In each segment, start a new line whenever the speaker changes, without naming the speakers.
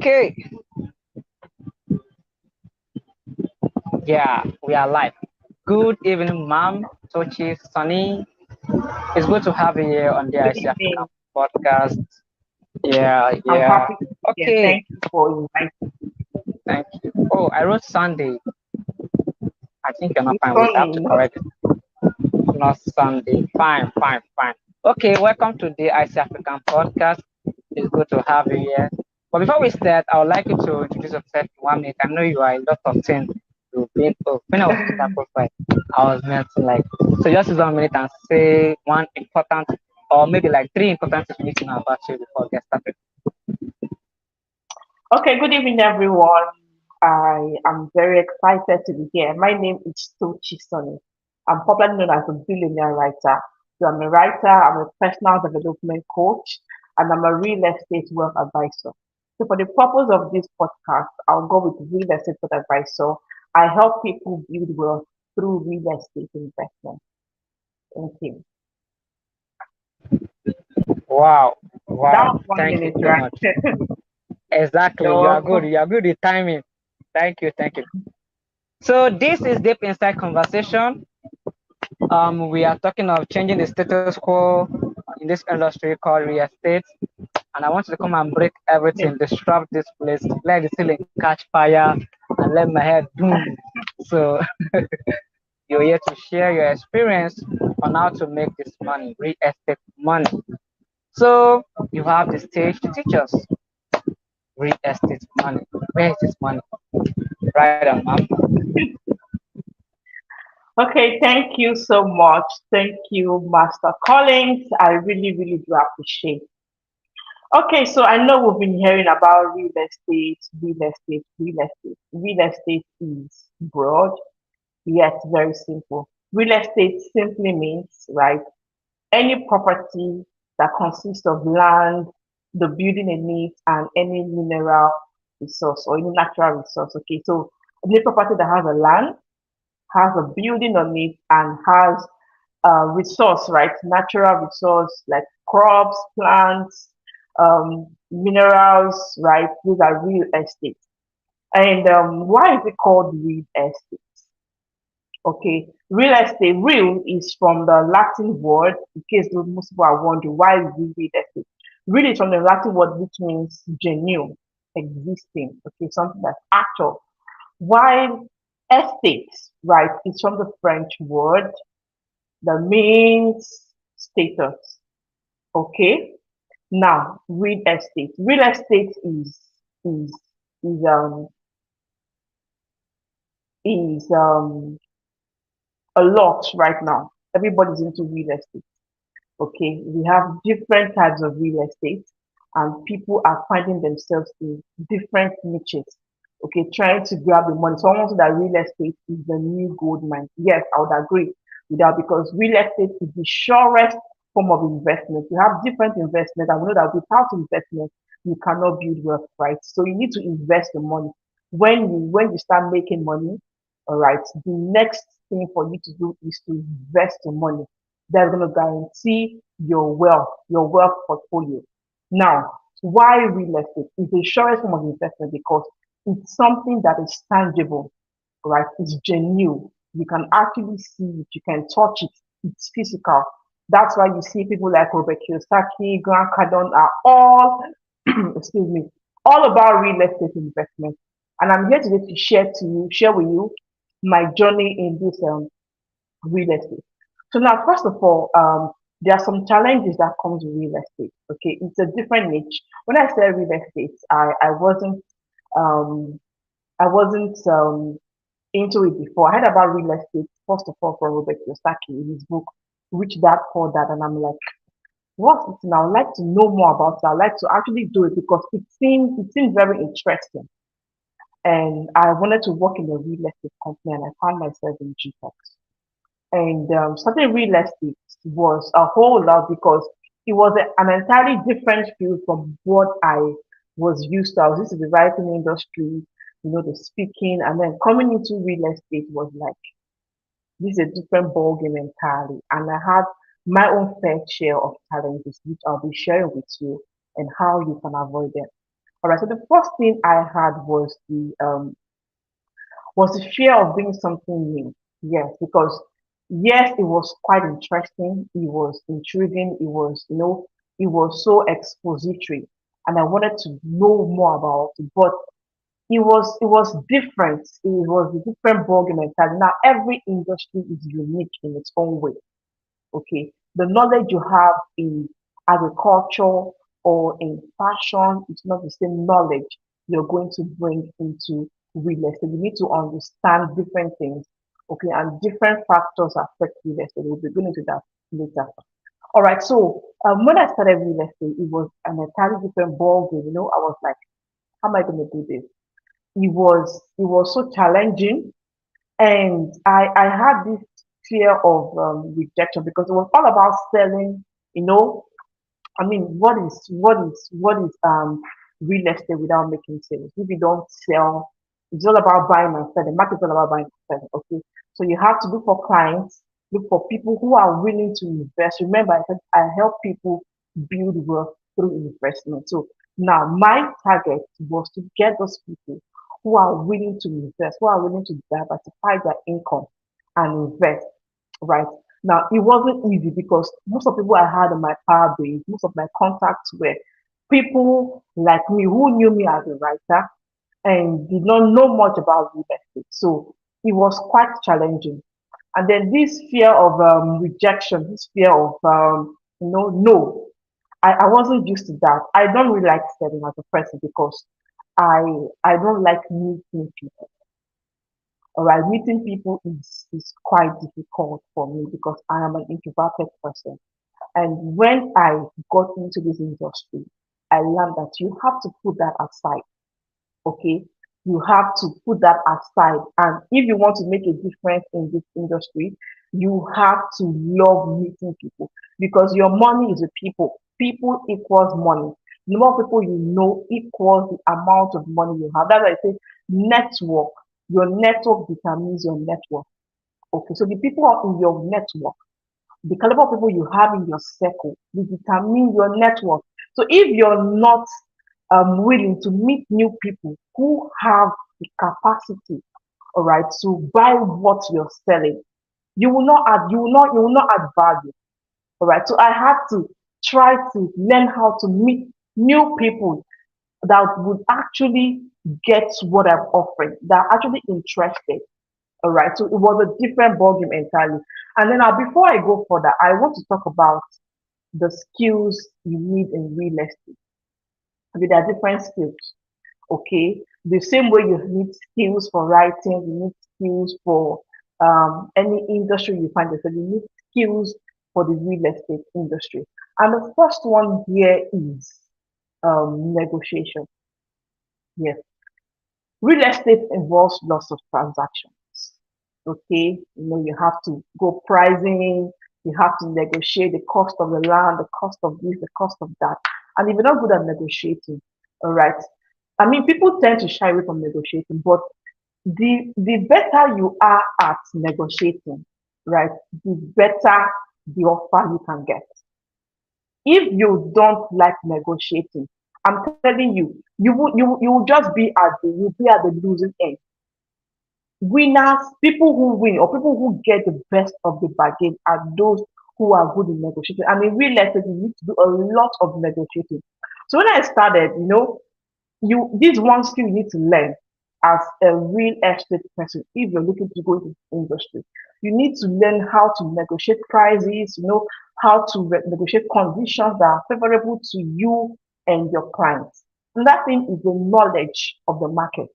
Okay, yeah, we are live. Good evening, ma'am, Tochi, Sunny. It's good to have you here on the
Good
IC African
evening.
podcast. Yeah,
I'm
yeah.
happy to be here.
Okay,
Thank you for inviting me.
thank you. Oh, I wrote Sunday. I think you're not
It's
fine with that to
funny,
correct it. Not Sunday. Fine, fine, fine. Okay, welcome to the IC African podcast. It's good to have you here. But before we start, I would like you to introduce yourself in 1 minute. I know you are a lot of things you've been. Oh, when I was looking at profile, I was meant to like, so just use 1 minute and say one important, or maybe like three important things we need to know about you before we get started.
Okay, good evening, everyone. I am very excited to be here. My name is Tochi Sonny. I'm popularly known as a billionaire writer. So I'm a writer, I'm a personal development coach, and I'm a real estate wealth advisor. So for the purpose of this podcast, I'll go with real estate wealth advisor. I help people build wealth through real estate investment. Thank you.
Wow,
That
wow.
was one
Thank you
minute,
so
right?
much. Exactly.
You're
You are good.
welcome.
You are good with timing. Thank you. Thank you. So this is Deep Inside Conversation. We are talking of changing the status quo in this industry called real estate. And I want you to come and break everything, disrupt this place, let the ceiling catch fire, and let my head boom. So you're here to share your experience on how to make this money, real estate money. So you have the stage to teach us real estate money. Where is this money? Right on, ma'am.
Okay, thank you so much. Thank you, Master Collins. I really, really do appreciate. Okay, so I know we've been hearing about real estate, real estate, real estate. Real estate is broad, yet very simple. Real estate simply means, right, any property that consists of land, the building in it, and any mineral resource or any natural resource. Okay, so any property that has a land, has a building on it, and has resource, right? Natural resource like crops, plants, minerals, right? These are real estate. And why is it called real estate? Okay, real estate, real is from the Latin word, in case most people are wondering why is it real estate? Real is from the Latin word which means genuine, existing, okay, something that's actual. While estate, right, is from the French word that means status. Okay. Now, real estate. Real estate is is um is a lot right now. Everybody's into real estate. Okay. We have different types of real estate, and people are finding themselves in different niches. Okay, trying to grab the money. Someone said that real estate is the new gold mine. Yes, I would agree with that because real estate is the surest form of investment. You have different investments, and we know that without investment, you cannot build wealth, right? So you need to invest the money. When you start making money, all right, the next thing for you to do is to invest the money. That's going to guarantee your wealth portfolio. Now, why real estate is the surest form of investment because it's something that is tangible, right? It's genuine. You can actually see it, you can touch it, it's physical. That's why you see people like Robert Kiyosaki, Grant Cardone are all, excuse me, all about real estate investment. And I'm here today to share with you my journey in this real estate. So now, first of all, there are some challenges that comes with real estate. Okay, it's a different niche. When I say real estate, um, I wasn't into it before. I heard about real estate first of all from Robert Kiyosaki in his book Rich Dad Poor Dad, and I'm like, what's it now? I'd like to know more about it. I'd like to actually do it because it seemed very interesting. And I wanted to work in a real estate company, and I found myself in GTEx. And starting real estate was a whole lot because it was an entirely different field from what I was used to. I was used to the writing industry, the speaking, and then coming into real estate was like this is a different ballgame entirely. And I had my own fair share of challenges, which I'll be sharing with you and how you can avoid them. All right. So the first thing I had was the fear of doing something new. Yes, because yes, it was quite interesting. It was intriguing. It was so expository, and I wanted to know more about it. But it was different. It was a different ballgame entirely. Now every industry is unique in its own way. Okay, the knowledge you have in agriculture or in fashion is not the same knowledge you're going to bring into real estate. You need to understand different things, okay, and different factors affect real estate. We'll be going into that later. All right, so when I started real estate, it was an entirely different ball game. I was like, how am I going to do this? It was so challenging, and I had this fear of rejection because it was all about selling. You know, I mean, what is real estate without making sales? If you don't sell, it's all about buying and selling. Market is all about buying and selling. Okay, so you have to look for clients, look for people who are willing to invest. Remember, I said I help people build wealth through investment. So now my target was to get those people who are willing to invest, who are willing to diversify their income and invest, right? Now, it wasn't easy because most of the people I had on my power base, most of my contacts were people like me who knew me as a writer and did not know much about real estate. So it was quite challenging. And then this fear of rejection, this fear of, no, I wasn't used to that. I don't really like selling as a person because I I don't like meeting people. All right, meeting people is quite difficult for me because I am an introverted person. And when I got into this industry, I learned that you have to put that aside. Okay, you have to put that aside. And if you want to make a difference in this industry, you have to love meeting people because your money is with people. People equals money. The more people you know equals the amount of money you have. That's why I say network. Your network determines your network. Okay, so the people in your network, the caliber of people you have in your circle will determine your network. So if you're not willing to meet new people who have the capacity, all right, to buy what you're selling, you will not add value. All right. So I had to try to learn how to meet new people that would actually get what I'm offering, that are actually interested. All right. So it was a different ballgame entirely. And then before I go further, I want to talk about the skills you need in real estate. I mean, there are different skills. Okay. The same way you need skills for writing, you need skills for any industry you find yourself, you need skills for the real estate industry. And the first one here is negotiation. Yes. Real estate involves lots of transactions. Okay, you have to go pricing, you have to negotiate the cost of the land, the cost of this, the cost of that. And if you're not good at negotiating, all right. I mean, people tend to shy away from negotiating, but the better you are at negotiating, right, the better the offer you can get. If you don't like negotiating, I'm telling you, you will just be at the losing end. Winners, people who win or people who get the best of the bargain are those who are good in negotiating. And in real estate, you need to do a lot of negotiating. So when I started, you this one skill you need to learn as a real estate person if you're looking to go into the industry. You need to learn how to negotiate prices, how to negotiate conditions that are favorable to you and your clients. And that thing is the knowledge of the market.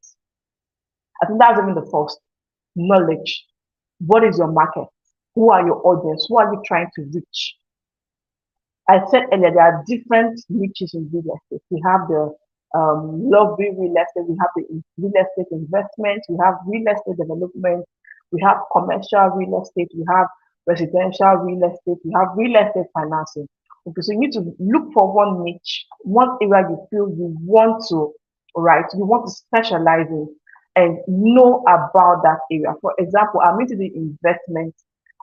I think that's even the first knowledge. What is your market? Who are your audience? Who are you trying to reach? I said earlier, there are different niches in real estate. We have the luxury real estate, we have the real estate investment, we have real estate development, we have commercial real estate, we have residential real estate, we have real estate financing. Okay, so you need to look for one niche, one area you feel you want to, right? You want to specialize in and know about that area. For example, I'm into the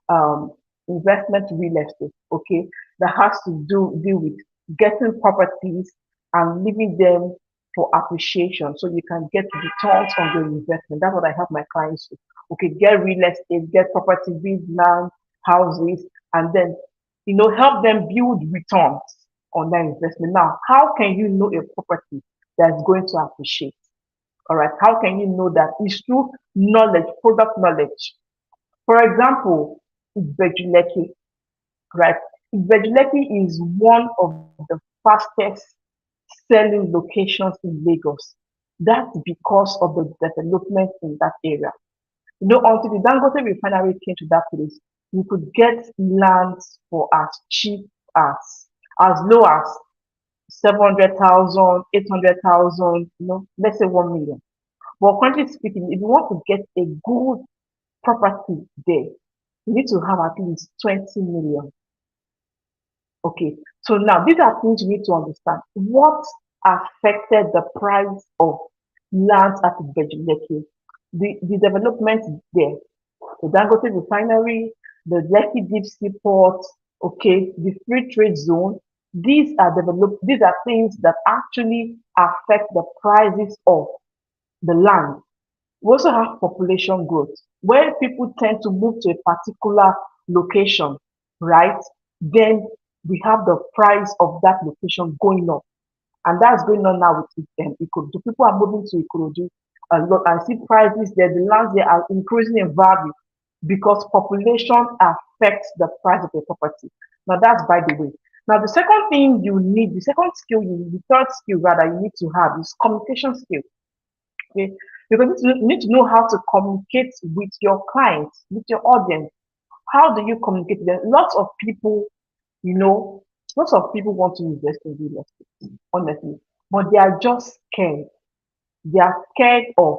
um, investment real estate. Okay, that has to do deal with getting properties and living them for appreciation so you can get returns on your investment. That's what I help my clients with. Okay, get real estate, get property, build land, houses, and then help them build returns on that investment. Now, how can you know a property that's going to appreciate? All right, how can you know that? It's through knowledge, product knowledge. For example, Ibejuleki, right? Ibejuleki is one of the fastest selling locations in Lagos. That's because of the development in that area. Until the Dangote refinery came to that place, you could get lands for as cheap as low as 700,000, 800,000, let's say 1 million. But currently speaking, if you want to get a good property there, you need to have at least 20 million. Okay, so now these are things you need to understand. What affected the price of lands at Ibejuleki? The development there, the Dangote refinery, the Lekki Deep Sea Port, okay, the free trade zone. These are things that actually affect the prices of the land. We also have population growth, where people tend to move to a particular location, right? Then we have the price of that location going up. And that's going on now with Ikorodu. People are moving to Ikorodu a lot. I see prices there, the lands there are increasing in value because population affects the price of the property. Now that's by the way. Now the second thing you need, the third skill rather you need to have is communication skill. Okay, because you need to know how to communicate with your clients, with your audience. How do you communicate with them? You know, lots of people want to invest in real estate, honestly, but they are just scared. They are scared of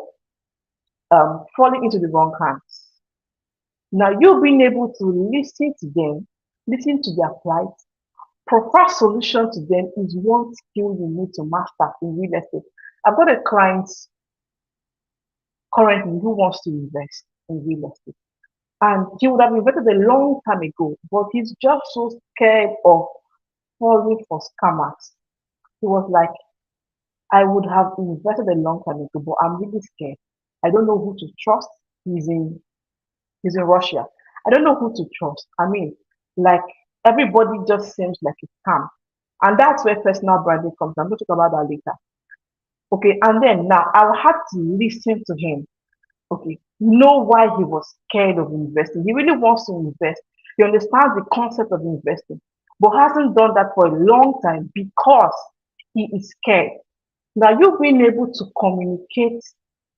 falling into the wrong hands. Now, you being able to listen to them, listen to their plight, provide solution to them is one skill you need to master in real estate. I've got a client currently who wants to invest in real estate. And he would have invested a long time ago, but he's just so scared of falling for scammers. He was like, I would have invested a long time ago, but I'm really scared. I don't know who to trust. He's in Russia. I don't know who to trust. I mean, like everybody just seems like a scam. And that's where personal branding comes. I'm going to talk about that later. Okay, and then now I had to listen to him. Okay, know why he was scared of investing. He really wants to invest. He understands the concept of investing, but hasn't done that for a long time because he is scared. Now, you being able to communicate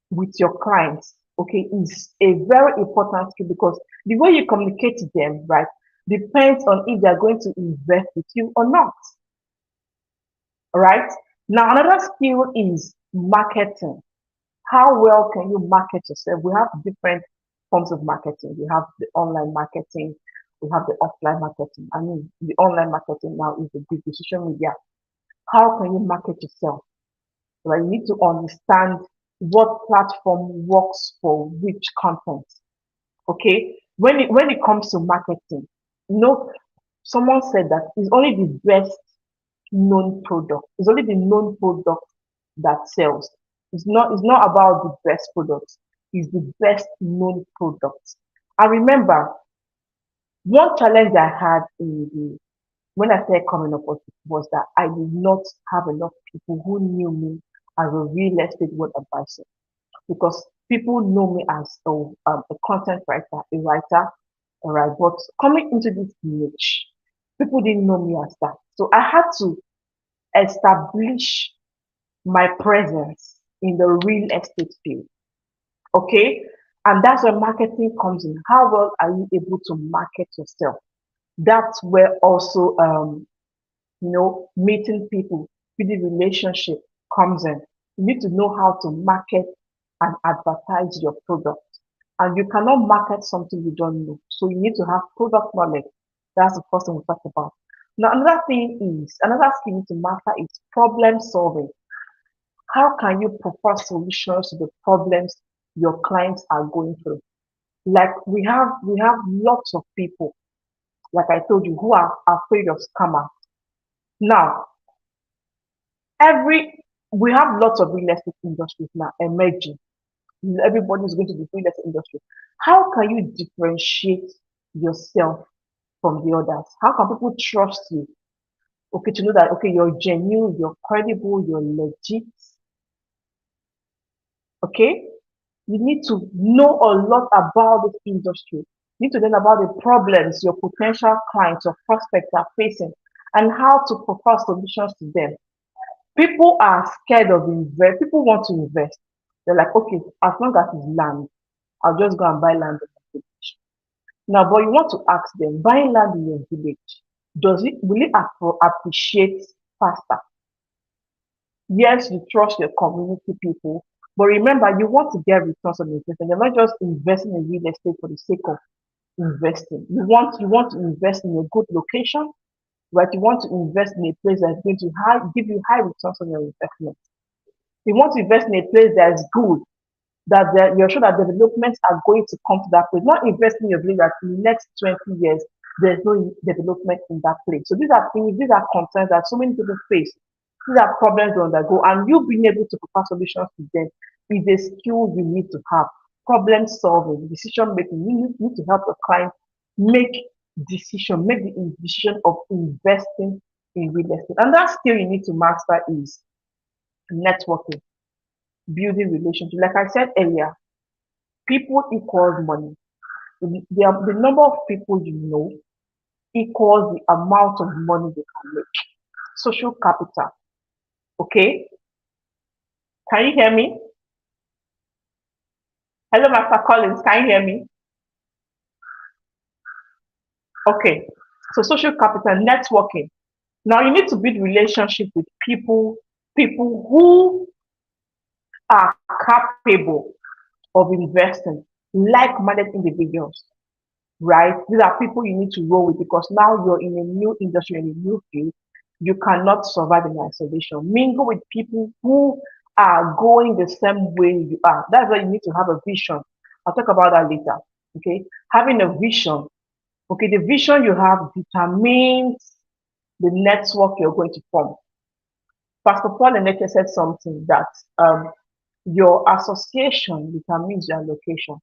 with your clients, okay, is a very important skill because the way you communicate to them, right, depends on if they're going to invest with you or not. All right. Now, another skill is marketing. How well can you market yourself? We have different forms of marketing. We have the online marketing, we have the offline marketing. I mean, the online marketing now is the big social media. How can you market yourself? Right? You need to understand what platform works for which content. Okay, when it comes to marketing, someone said that it's only the best known product. It's only the known product that sells. It's not about the best product. It's the best known product. I remember one challenge I had when I started coming up was that I did not have enough people who knew me as a real estate word advisor because people know me as a content writer, a writer, all right. But coming into this niche, people didn't know me as that. So I had to establish my presence in the real estate field. Okay. And that's where marketing comes in. How well are you able to market yourself? That's where also, meeting people, building relationship comes in. You need to know how to market and advertise your product. And you cannot market something you don't know. So you need to have product knowledge. That's the first thing we talked about. Now, another skill you need to master is problem solving. How can you provide solutions to the problems your clients are going through? Like we have lots of people, like I told you, who are afraid of scammers. Now, every we have lots of real estate industries now emerging. Everybody is going to the real estate industry. How can you differentiate yourself from the others? How can people trust you? Okay, to know that okay, you're genuine, you're credible, you're legit. Okay, you need to know a lot about this industry. You need to learn about the problems your potential clients or prospects are facing and how to propose solutions to them. People are scared of invest. People want to invest. They're like, okay, as long as it's land, I'll just go and buy land in my village. Now, but you want to ask them, buying land in your village, will it appreciate faster? Yes, you trust your community people, but remember, you want to get returns on investment. You're not just investing in real estate for the sake of investing. You want to invest in a good location, right? You want to invest in a place that's going to give you high returns on your investment. You want to invest in a place that is good, you're sure that developments are going to come to that place. Not investing in your village that in the next 20 years there's no development in that place. So these are things, these are concerns that so many people face. These are problems they undergo, and you being able to provide solutions to them is a skill you need to have. Problem solving, decision making. You need to help the client make make the decision of investing in real estate. And that skill you need to master is networking, building relationship. Like I said earlier, people equals money. The number of people you know equals the amount of money they can make. Social capital. Okay? Can you hear me? Hello, Master Collins. Can you hear me? Okay. So social capital, networking. Now you need to build relationship with people who are capable of investing, like-minded individuals, right? These are people you need to roll with because now you're in a new industry, in a new field. You cannot survive in isolation. Mingle with people who are going the same way you are. That's why you need to have a vision. I'll talk about that later. Okay, having a vision. Okay, the vision you have determines the network you're going to form. Pastor Paul Eneke said something that your association determines your location.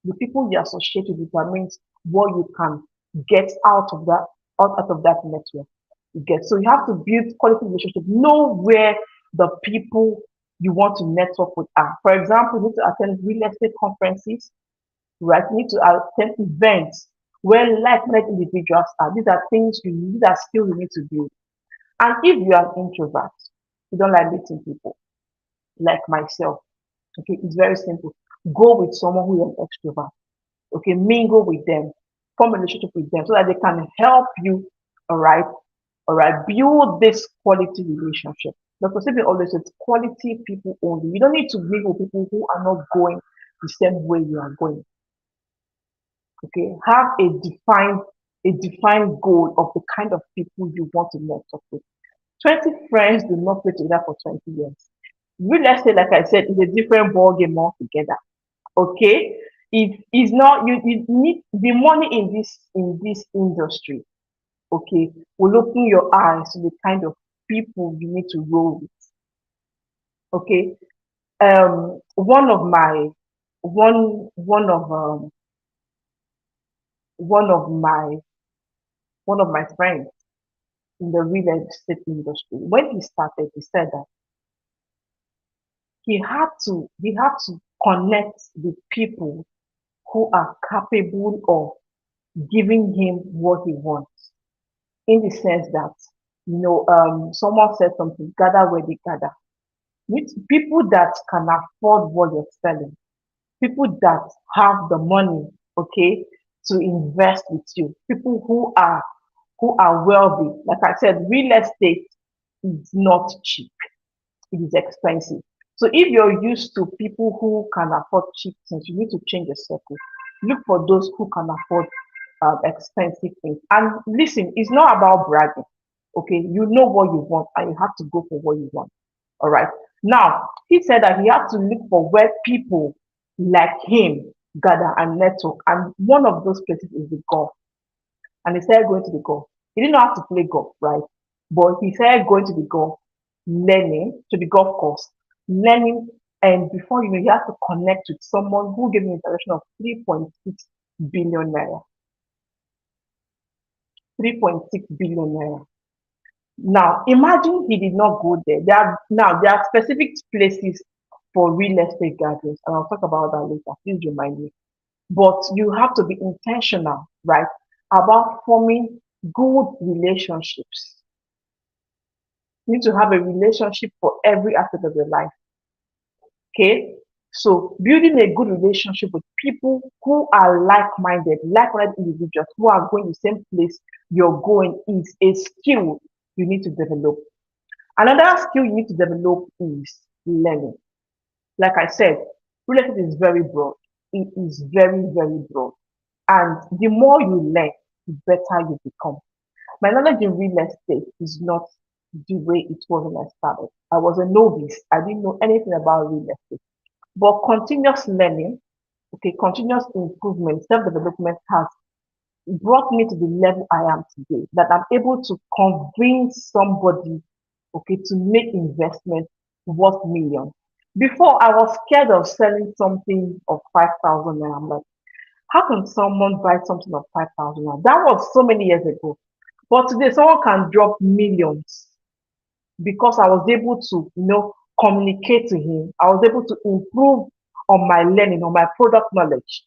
The people you associate with determines what you can get out of that network. You get so you have to build quality relationship. Know where the people you want to network with are. For example, you need to attend real estate conferences, right? You need to attend events where like-minded individuals are. These are skills you need to build. And if you are an introvert, you don't like meeting people, like myself, okay, it's very simple. Go with someone who is an extrovert. Okay, mingle with them, form a relationship with them so that they can help you, all right, build this quality relationship. Dr. Stephen always says quality people only. You don't need to mingle with people who are not going the same way you are going. Okay, have a defined goal of the kind of people you want to network with. 20 friends do not play together for 20 years. Real estate, like I said, is a different ball game altogether. Okay, it is not you need the money in this industry. Okay, will open your eyes to the kind of people you need to roll with. Okay, one of my one one of my one of my friends in the real estate industry, when he started, he said that he had to connect with people who are capable of giving him what he wants. In the sense that, someone said something, gather where they gather. With people that can afford what you're selling, people that have the money, okay, to invest with you, people who are wealthy. Like I said, real estate is not cheap, it is expensive. So if you're used to people who can afford cheap things, you need to change the circle. Look for those who can afford expensive things. And listen, it's not about bragging. Okay, you know what you want and you have to go for what you want. All right. Now, he said that he had to look for where people like him gather and network. And one of those places is the golf. And he started going to the golf. He didn't know how to play golf, right? But he started going to the golf. learning to the golf course, learning, and before you know, you have to connect with someone who gave me a direction of 3.6 billion naira. 3.6 billion naira. Now, imagine he did not go there. There are specific places for real estate gatherings, and I'll talk about that later. Please remind me. But you have to be intentional, right, about forming good relationships. You need to have a relationship for every aspect of your life. Okay. So building a good relationship with people who are like-minded individuals who are going the same place you're going is a skill you need to develop. Another skill you need to develop is learning. Like I said, real estate is very broad. It is very, very broad. And the more you learn, the better you become. My knowledge in real estate is not the way it was when I started. I was a novice. I didn't know anything about real estate. But continuous learning, okay, continuous improvement, self-development has brought me to the level I am today, that I'm able to convince somebody, okay, to make investment worth millions. Before, I was scared of selling something of 5,000 naira. I'm like, how can someone buy something of 5,000 naira? That was so many years ago. But today, someone can drop millions because I was able to, communicate to him. I was able to improve on my learning, on my product knowledge.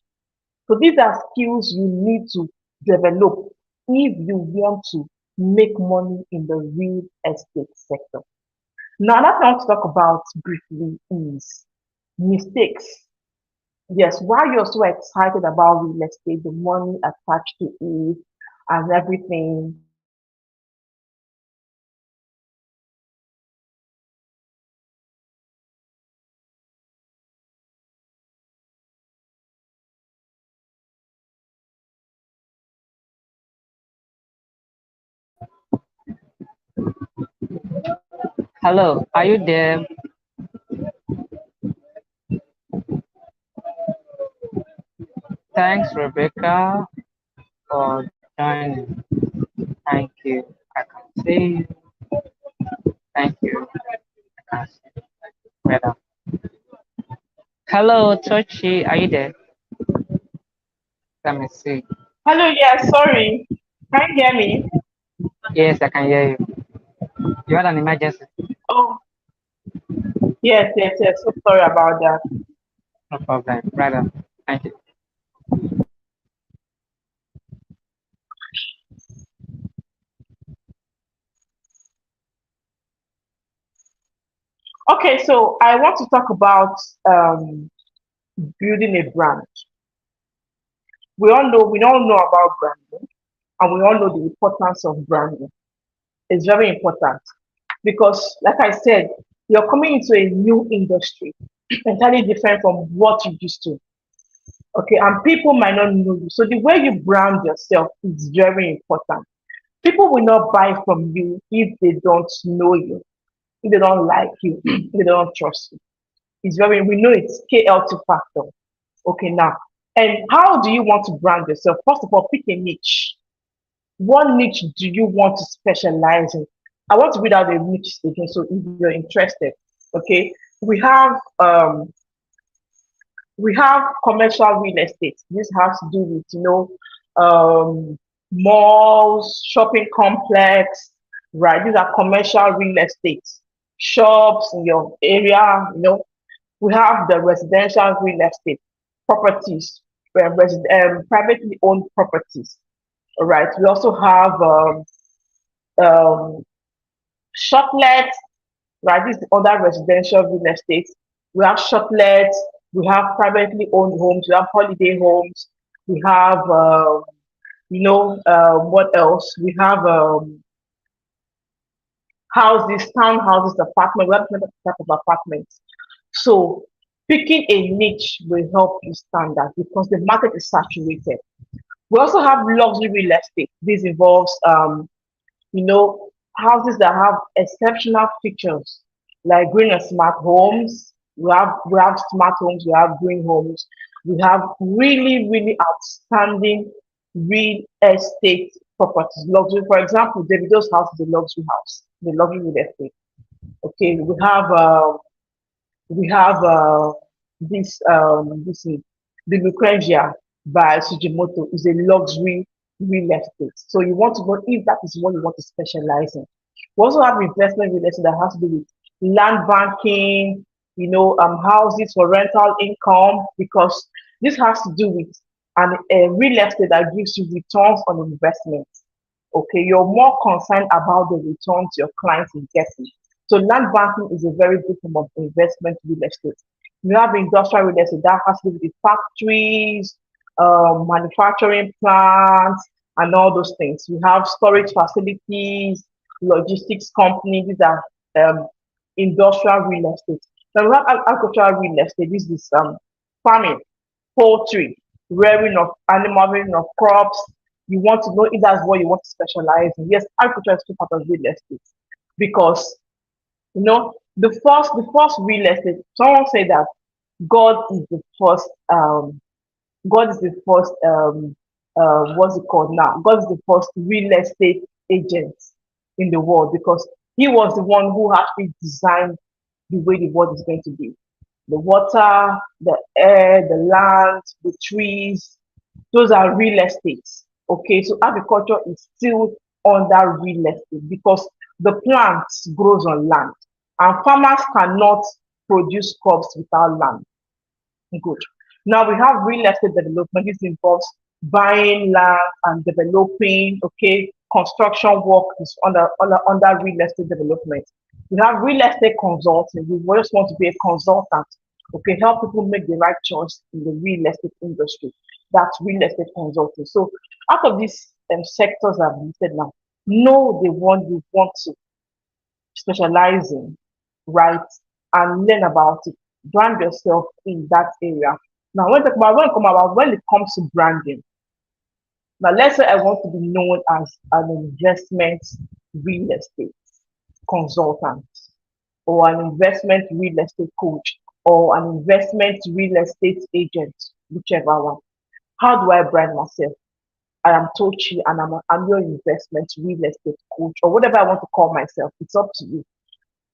So these are skills you need to develop if you want to make money in the real estate sector. Now, another thing I want to talk about briefly is mistakes. Yes, why you're so excited about real estate, the money attached to it, and everything.
Hello, are you there? Thanks, Rebecca, for joining. Thank you. I can see you. Thank you. I can see you. Better. Hello, Tochi, are you there? Let me see.
Hello, yeah, sorry. Can you hear me?
Yes, I can hear you. You had an emergency.
Oh, yes, yes, yes. So sorry about that.
No problem. Brother, thank you.
Okay, so I want to talk about building a brand. We all know about branding, and we all know the importance of branding. It's very important because, like I said, you're coming into a new industry, entirely different from what you used to. Okay, and people might not know you. So the way you brand yourself is very important. People will not buy from you if they don't know you, if they don't like you, if they don't trust you. We know it's KL2 factor. Okay, now, and how do you want to brand yourself? First of all, pick a niche. What niche do you want to specialize in? I want to read out the niche again, so if you're interested, okay, we have um we have commercial real estate. This has to do with malls, shopping complex, right? These are commercial real estate, shops in your area. We have the residential real estate properties, privately owned properties. All right. We also have um, shoplets, right? This is the other residential real estate. We have shoplets, we have privately owned homes, we have holiday homes, we have, what else? We have houses, townhouses, apartments, we have different type of apartments. So picking a niche will help you stand out because the market is saturated. We also have luxury real estate. This involves you know, houses that have exceptional features like green and smart homes. We have smart homes, we have green homes, we have really, really outstanding real estate properties. Luxury, for example, Davido's house is a luxury house, the luxury real estate. Okay, we have this is the Lucrezia by Sujimoto is a luxury real estate. So you want to know if that is what you want to specialize in. We also have investment real estate that has to do with land banking, houses for rental income, because this has to do with a real estate that gives you returns on investment. Okay, you're more concerned about the returns your clients is getting. So land banking is a very good form of investment real estate. You have industrial real estate that has to do with the factories, manufacturing plants, and all those things. You have storage facilities, logistics companies. These are um, industrial real estate. Then we have agricultural real estate. This is farming, poultry, rearing of animal, rearing of crops. You want to know if that's what you want to specialize in. Yes, agriculture is still part of real estate because the first real estate. Someone said that God is the first. God is the first. What's it called now? God is the first real estate agent in the world because He was the one who actually designed the way the world is going to be. The water, the air, the land, the trees, those are real estates. Okay, so agriculture is still under real estate because the plants grows on land and farmers cannot produce crops without land. Good. Now we have real estate development. This involves buying land and developing. Okay, construction work is under real estate development. We have real estate consulting. We just want to be a consultant. Okay, help people make the right choice in the real estate industry. That's real estate consulting. So out of these sectors I've listed now, know the one you want to specialize in, right? And learn about it. Brand yourself in that area. Now, when it comes to branding, now let's say I want to be known as an investment real estate consultant or an investment real estate coach or an investment real estate agent, whichever one. How do I brand myself? I am Tochi and I'm your investment real estate coach or whatever I want to call myself. It's up to you.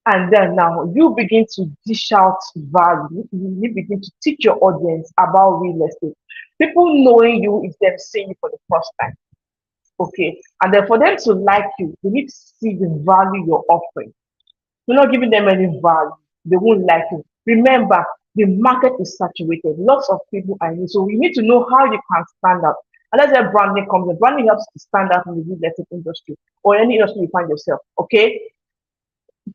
And then now you begin to dish out value. You begin to teach your audience about real estate. People knowing you is them seeing you for the first time. Okay. And then for them to like you, they need to see the value you're offering. You're not giving them any value. They won't like you. Remember, the market is saturated. Lots of people are in. So you need to know how you can stand out. And that's where branding comes in. Branding helps you to stand out in the real estate industry or any industry you find yourself. Okay.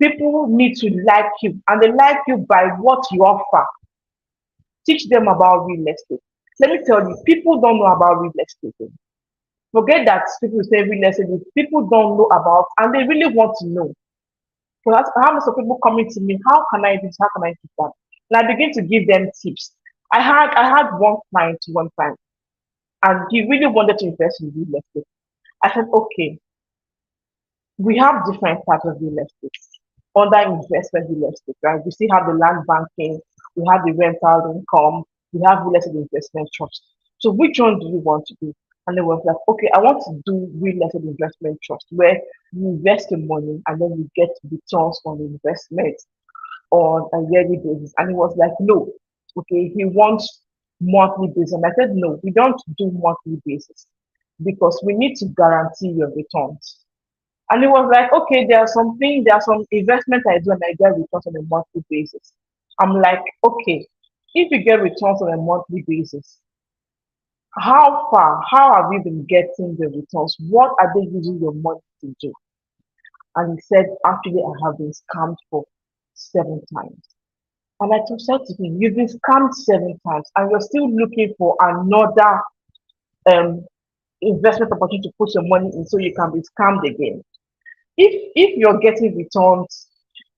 People need to like you, and they like you by what you offer. Teach them about real estate. Let me tell you, people don't know about real estate. Forget that people say real estate, people don't know about, and they really want to know. So I have some people coming to me, how can I do this? How can I do that? And I begin to give them tips. I had one client one time, and he really wanted to invest in real estate. I said, okay, we have different types of real estate under investment real estate, right? We still have the land banking, we have the rental income, we have real estate investment trust. So which one do you want to do? And they were like, okay, I want to do real estate investment trust where you invest the money and then you get returns on the investment on a yearly basis. And he was like, no, okay, he wants monthly basis. And I said, no, we don't do monthly basis because we need to guarantee your returns. And it was like, okay, there are some investment I do and I get returns on a monthly basis. I'm like, okay, if you get returns on a monthly basis, how have you been getting the returns? What are they using your money to do? And he said, actually, I have been scammed for 7 times. And I said to him, you've been scammed 7 times and you're still looking for another um, investment opportunity to put your money in so you can be scammed again. If you're getting returns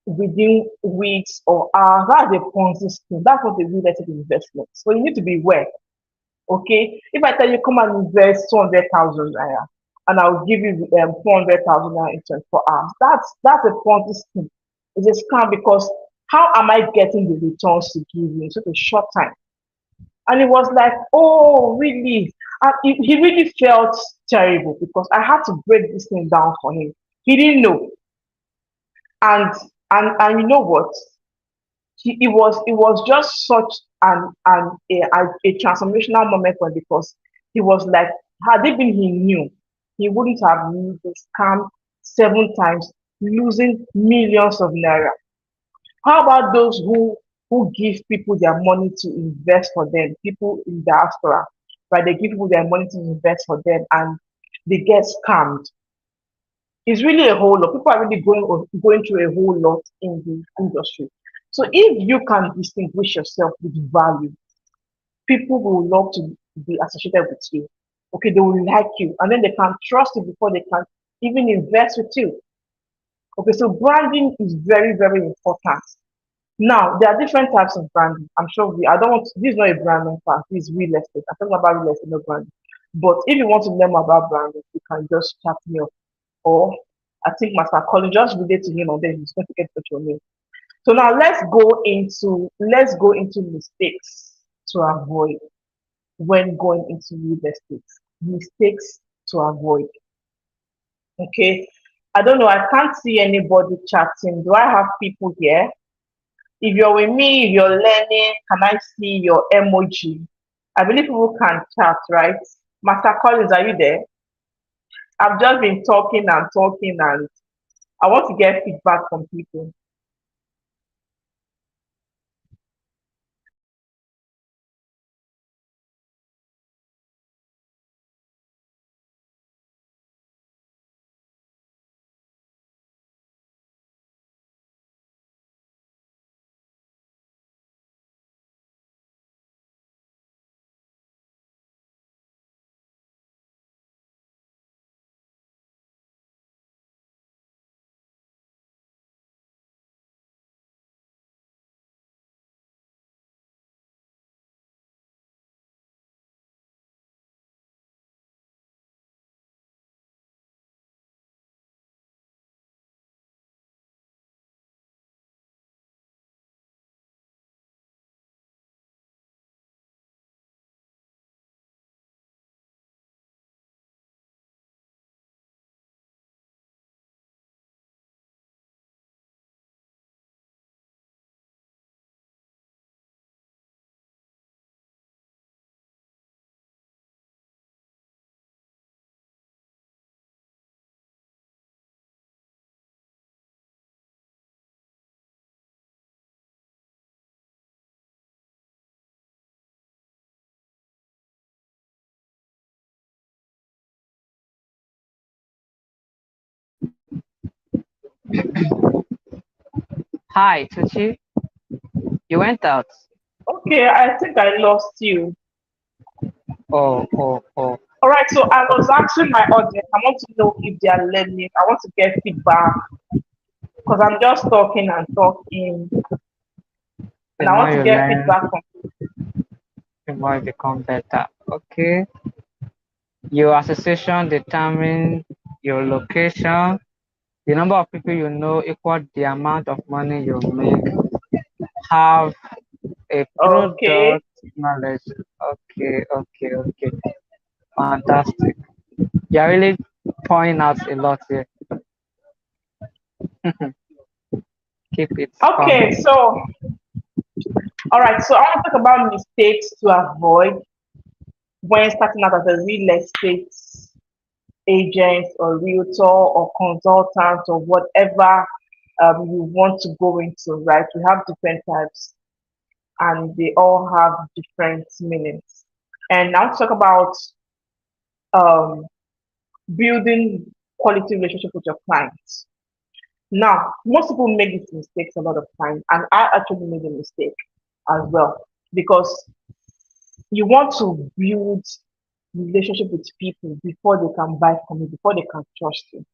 within weeks or hours, that's a Ponzi scheme. That's not a real estate investment. So you need to be aware. Okay, if I tell you come and invest 200,000 naira, and I'll give you 400,000 naira in 24 hours, that's a Ponzi scheme. It's a scam because how am I getting the returns to give you in such a short time? And it was like, oh, really? And he really felt terrible because I had to break this thing down for him. He didn't know. And And you know what? It was just such a transformational moment for him, because he was like, had it been he knew, he wouldn't have used the scam 7 times, losing millions of naira. How about those who give people their money to invest for them, people in diaspora, right? They give people their money to invest for them and they get scammed. It's really a whole lot. People are really going through a whole lot in the industry. So if you can distinguish yourself with value, people will love to be associated with you. Okay, they will like you, and then they can trust you before they can even invest with you. Okay, so branding is very, very important. Now, there are different types of branding. I'm sure I don't want this is not a branding class, this is real estate. I'm talking about real estate, no branding. But if you want to learn more about branding, you can just chat me up. Or I think Master Colin, just relate to him and then he's going to get your name. So now let's go into mistakes to avoid when going into real estate. Mistakes to avoid. Okay. I don't know. I can't see anybody chatting. Do I have people here? If you're with me, if you're learning, can I see your emoji? I believe people can chat, right? Master Collins, are you there? I've just been talking and talking, and I want to get feedback from people.
Hi, Tucci. You went out.
Okay, I think I lost you.
Oh, oh, oh.
All right, so I was asking my audience, I want to know if they are learning. I want to get feedback because I'm just talking and talking,
The
and I
more
want to
you
get
learn,
feedback from.
the more you become better. Okay. Your association determine your location. The number of people you know equal the amount of money you make. Have a
Okay,
product knowledge. Okay, okay, okay. Fantastic. You're really pointing out a lot here. Keep it
okay,
coming.
so all right, so I want to talk about mistakes to avoid when starting out as a real estate agent or realtor or consultant or whatever you want to go into, right? We have different types and they all have different meanings. And I want to talk about um, building quality relationship with your clients. Now, most people make these mistakes a lot of times, and I actually made a mistake as well because you want to build relationship with people before they can buy from you, before they can trust you.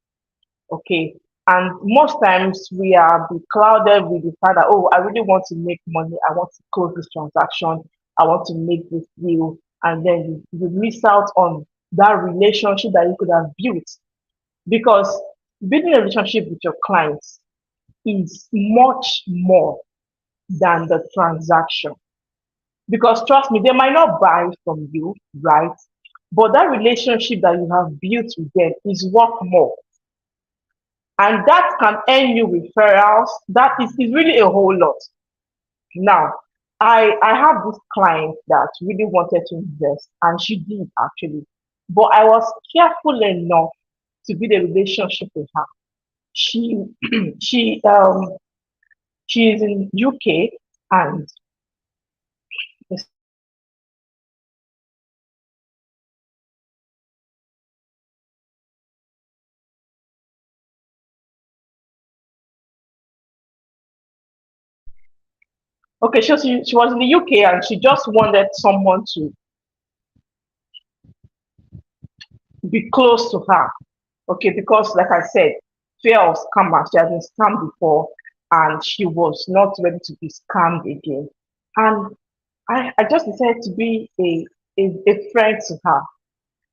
Okay. And most times we are clouded with the fact that, oh, I really want to make money. I want to close this transaction. I want to make this deal. And then you miss out on that relationship that you could have built. Because building a relationship with your clients is much more than the transaction. Because trust me, they might not buy from you, right? But that relationship that you have built with them is worth more. and that can earn you referrals. That is really a whole lot. Now, I have this client that really wanted to invest, and she did actually, but I was careful enough to build a relationship with her. She she she is in UK, and okay, she was in the UK, and she just wanted someone to be close to her. Okay, because like I said, fear of scammers. She has been scammed before, and she was not ready to be scammed again. And I just decided to be a friend to her.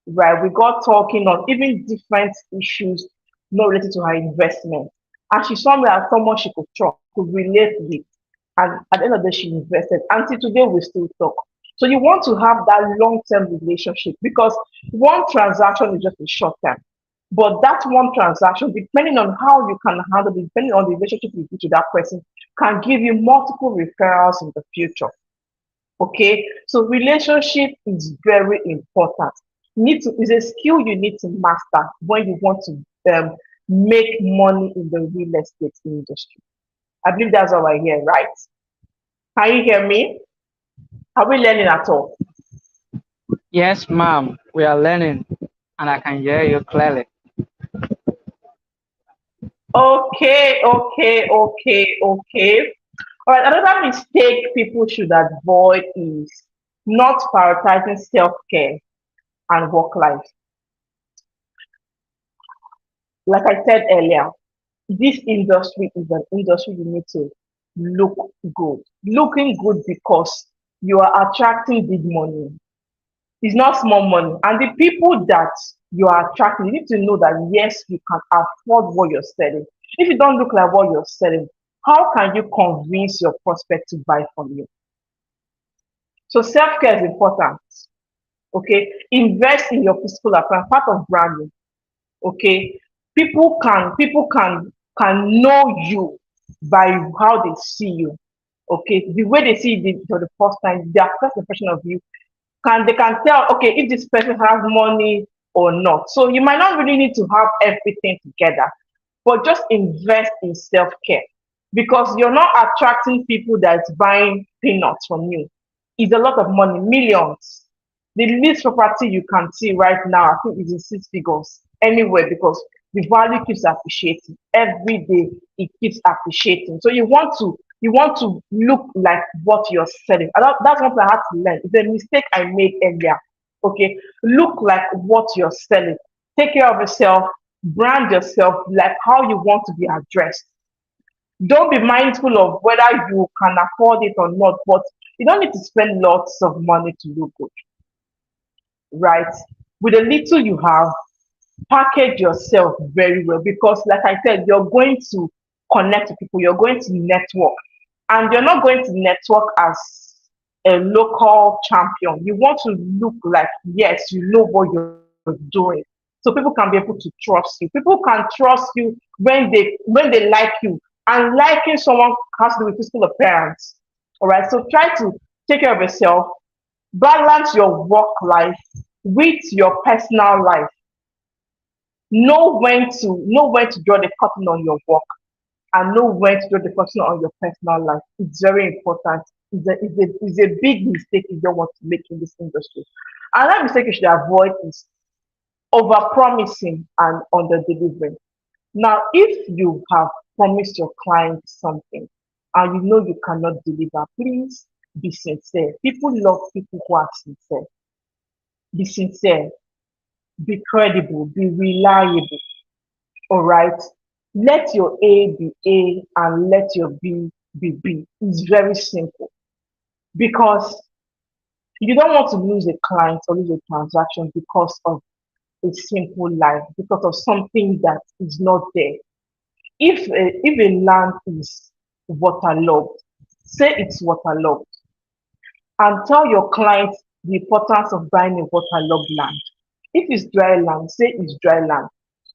Right, we got talking on even different issues not related to her investment. And she saw me as someone she could trust, could relate with. And at the end of the day, she invested. Until today, we still talk. So you want to have that long-term relationship, because one transaction is just a short term. But that one transaction, depending on how you can handle it, depending on the relationship you give to that person, can give you multiple referrals in the future. Okay, so relationship is very important. Need to is a skill you need to master when you want to make money in the real estate industry. I believe that's all I hear, right? Can you hear me? Are we learning at all?
Yes, ma'am. We are learning, and I can hear you clearly.
Okay, okay, okay, okay. All right, another mistake people should avoid is not prioritizing self-care and work life. Like I said earlier, this industry is an industry you need to look good. Looking good because you are attracting big money. It's not small money. And the people that you are attracting, you need to know that yes, you can afford what you're selling. If you don't look like what you're selling, how can you convince your prospect to buy from you? So self-care is important. Okay. Invest in your physical appearance, part of branding. Okay, people can know you by how they see you. Okay, the way they see you for the first time, their first impression of you, they can tell, okay, if this person has money or not. So you might not really need to have everything together, but just invest in self-care, because you're not attracting people that's buying peanuts from you. It's a lot of money, millions. The least property you can see right now, I think, is in six figures anywhere, because the value keeps appreciating every day. It keeps appreciating. So you want to look like what you're selling. And that's what I had to learn. It's a mistake I made earlier. Okay, look like what you're selling. Take care of yourself. Brand yourself like how you want to be addressed. Don't be mindful of whether you can afford it or not, but you don't need to spend lots of money to look good, right? With the little you have, package yourself very well, because, like I said, you're going to connect to people, you're going to network, and you're not going to network as a local champion. You want to look like, yes, you know what you're doing. So people can be able to trust you. People can trust you when they like you. And liking someone has to do with physical appearance. All right. So try to take care of yourself, balance your work life with your personal life. Know when to draw the curtain on your work, and know when to draw the curtain on your personal life. It's very important. It's a big mistake you don't want to make in this industry. Another mistake you should avoid is over promising and under delivering. Now, if you have promised your client something and you know you cannot deliver, please be sincere. People love people who are sincere. Be sincere, be credible, be reliable. All right. Let your A be A and let your B be B. It's very simple, because you don't want to lose a client or lose a transaction because of a simple lie, because of something that is not there. If a land is waterlogged, say it's waterlogged, and tell your client the importance of buying a waterlogged land. If it's dry land, say it's dry land.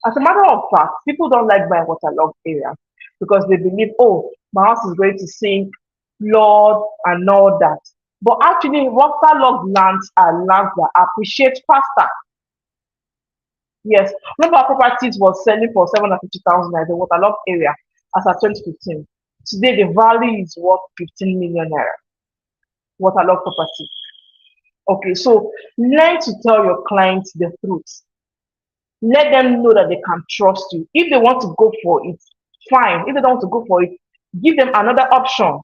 As a matter of fact, people don't like buying waterlogged areas because they believe, oh, my house is going to sink, flood, and all that. But actually, waterlogged lands are lands that appreciate faster. Yes, one of our properties was selling for 750,000 naira, the waterlogged area, as at 2015. Today, the value is worth 15 million naira. Waterlogged property. Okay, so learn to tell your clients the truth. Let them know that they can trust you. If they want to go for it, fine. If they don't want to go for it, give them another option.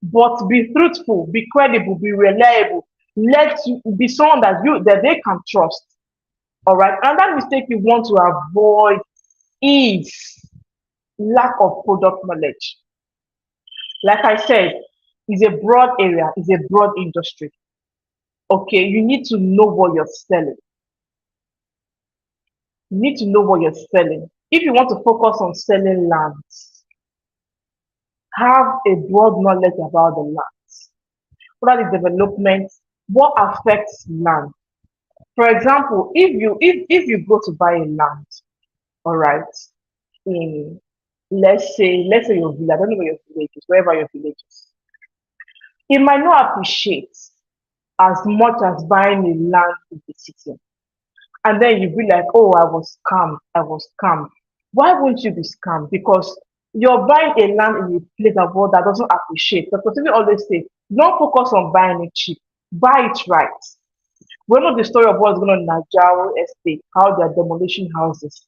But be truthful, be credible, be reliable. Let you be someone that they can trust. All right. Another mistake you want to avoid is lack of product knowledge. Like I said, it's a broad area, it's a broad industry. Okay, you need to know what you're selling. You need to know what you're selling. If you want to focus on selling lands, have a broad knowledge about the lands. What are the developments? What affects land? For example, if you go to buy a land, all right, in let's say your village, I don't know where your village is, wherever your village is, it might not appreciate as much as buying a land in the city. And then you be like, oh, I was scammed, I was scammed. Why won't you be scammed? Because you're buying a land in a place of world that doesn't appreciate. But continue always say, don't focus on buying it cheap, buy it right. We know the story of what's going on in Najaro Estate, how they're demolishing houses.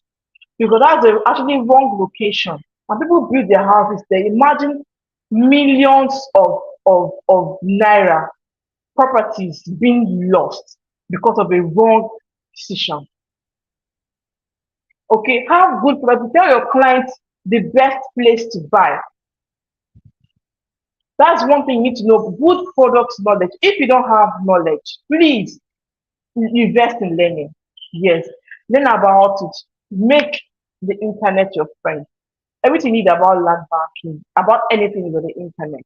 Because that's actually wrong location. And people build their houses there. Imagine millions of naira properties being lost because of a wrong decision. Okay, have good property. Tell your clients the best place to buy. That's one thing you need to know. Good product knowledge. If you don't have knowledge, please invest in learning. Yes, learn about it. Make the internet your friend. Everything you need about land banking, about anything is on the internet.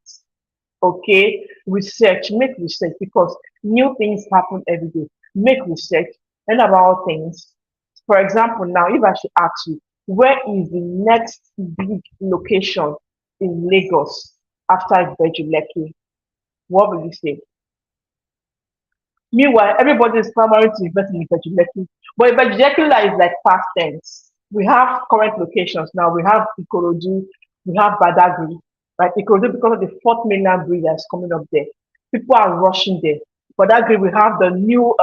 Okay, research, make research because new things happen every day. Make research, learn about things. For example, now if I should ask you, where is the next big location in Lagos after Bejuleki? What will you say? Meanwhile, everybody is clamoring to invest in Bejuleki, but Bejuleki is like past tense. We have current locations now. We have Ikorodu, we have Badagry, right? Ikorodu because of the fourth mainland bridge that's coming up there. People are rushing there. Badagry, we have the new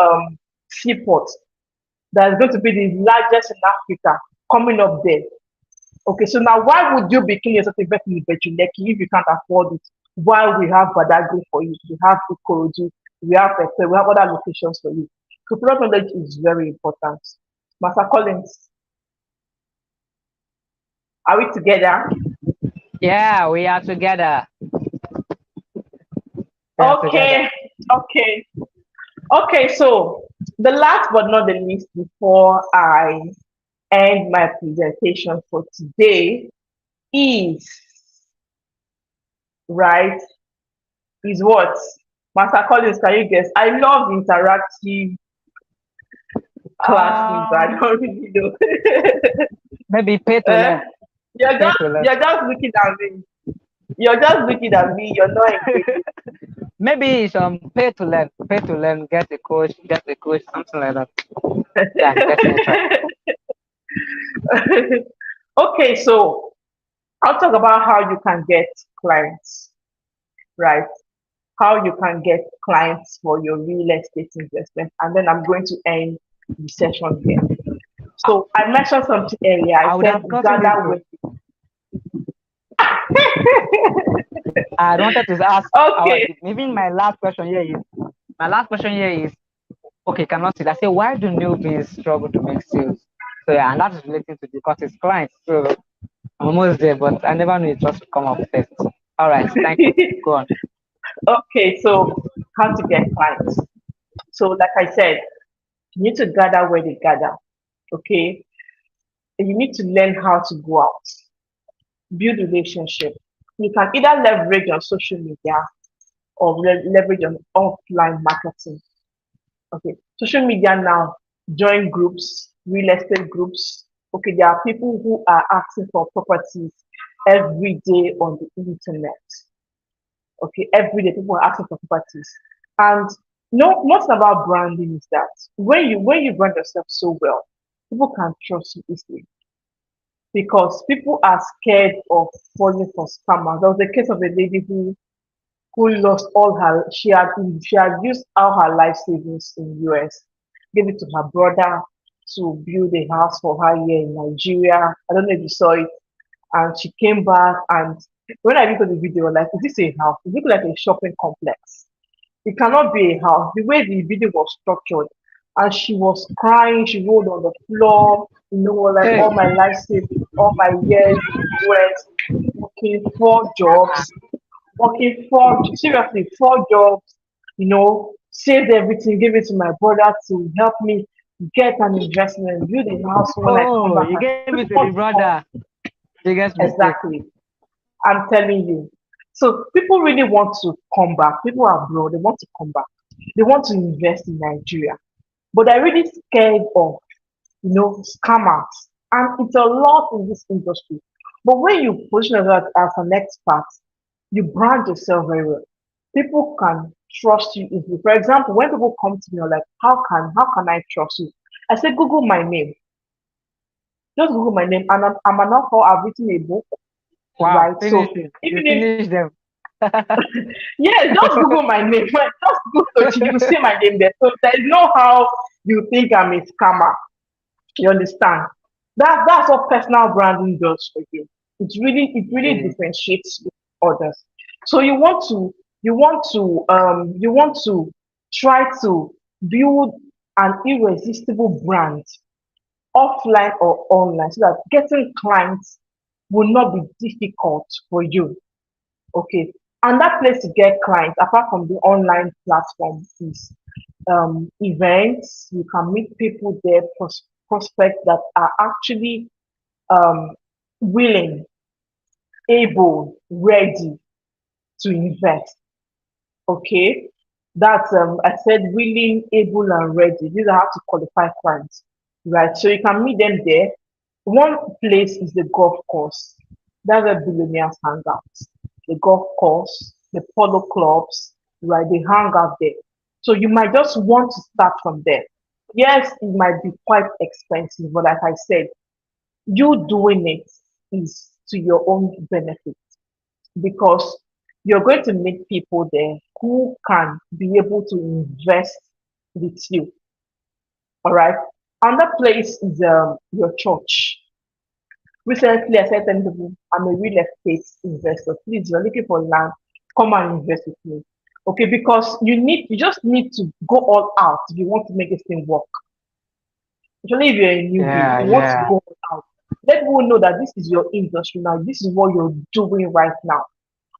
seaport that is going to be the largest in Africa coming up there. Okay, so now why would you be killing yourself investing in Bejuleki if you can't afford it? While we have Badagry for you, we have Ikorodu, we have Epe, we have other locations for you. So product knowledge is very important. Master Collins, are we together?
Yeah, we are together.
Okay, okay, okay. So the last but not the least, before I end my presentation for today, is right. Is what? Master Collins, can you guess? I love interactive classes. I don't really know.
Maybe pay to learn.
You're just looking at me. You're just looking at me. You're not engaging.
Maybe some pay to learn, get a coach, something like that. Yeah, definitely.
Okay, so I'll talk about how you can get clients, right? How you can get clients for your real estate investment, and then I'm going to end the session here. So I mentioned something earlier. I said gather with.
I wanted to ask.
Okay.
Maybe my last question here is okay. Cannot see. I say why do newbies struggle to make sales? So yeah, and that is related to because it's clients. So I'm almost there, but I never knew it just to come up first. All right, thank you. Go on.
Okay, so how to get clients? So like I said, you need to gather where they gather. Okay, and you need to learn how to go out, build relationship. You can either leverage on social media or leverage on offline marketing. Okay, social media now, join groups, real estate groups, Okay, there are people who are asking for properties every day on the internet. Okay, every day people are asking for properties. And no, what's about branding is that when you brand yourself so well, people can trust you easily because people are scared of falling for scammers. There was a case of a lady who lost all her she had used all her life savings in US, gave it to her brother to build a house for her here in Nigeria. I don't know if you saw it. And she came back and when I looked at the video, like, is this a house? It looked like a shopping complex. It cannot be a house. The way the video was structured, and she was crying, she rolled on the floor, like
Hey,
all my life savings, all my years in the US, working 4 jobs, seriously, 4 jobs, saved everything, gave it to my brother to help me get an investment, build a house when I come
oh,
back.
you
And
gave it
she
to
just
the
want to come.
brother. Biggest mistake.
Exactly. I'm telling you. So people really want to come back. People abroad, they want to come back. They want to invest in Nigeria. But they're really scared of, scammers. And it's a lot in this industry. But when you position yourself as an expert, you brand yourself very well. People can trust you easily. For example, when people come to me, are like, how can I trust you? I say, Google my name. Just Google my name. And I'm an author. I've written a book,
Wow,
right? So
finishing. You
even if
finish them.
yes, just Google my name. Well, just Google it, you will see my name there. So there's no how you think I'm a scammer. You understand? That's what personal branding does for you. It really
Yeah.
differentiates with others. So you want to try to build an irresistible brand offline or online so that getting clients will not be difficult for you. Okay. And that place to get clients, apart from the online platform, is events. You can meet people there, prospects that are actually um, willing, able, ready to invest. Okay. That's I said willing, able, and ready. These are how to qualify clients, right? So you can meet them there. One place is the golf course. That's where billionaires hang out. The golf course, the polo clubs, right? They hang out there. So you might just want to start from there. Yes, it might be quite expensive, but like I said, you doing it is to your own benefit because you're going to meet people there who can be able to invest with you. All right. Another place is your church. Recently, I said to people, I'm a real estate investor. Please, you're looking for land, come and invest with me. Okay, because you just need to go all out if you want to make this thing work. Especially if you're a newbie,
Yeah,
you want to
yeah.
go all out. Let people know that this is your industry now. This is what you're doing right now.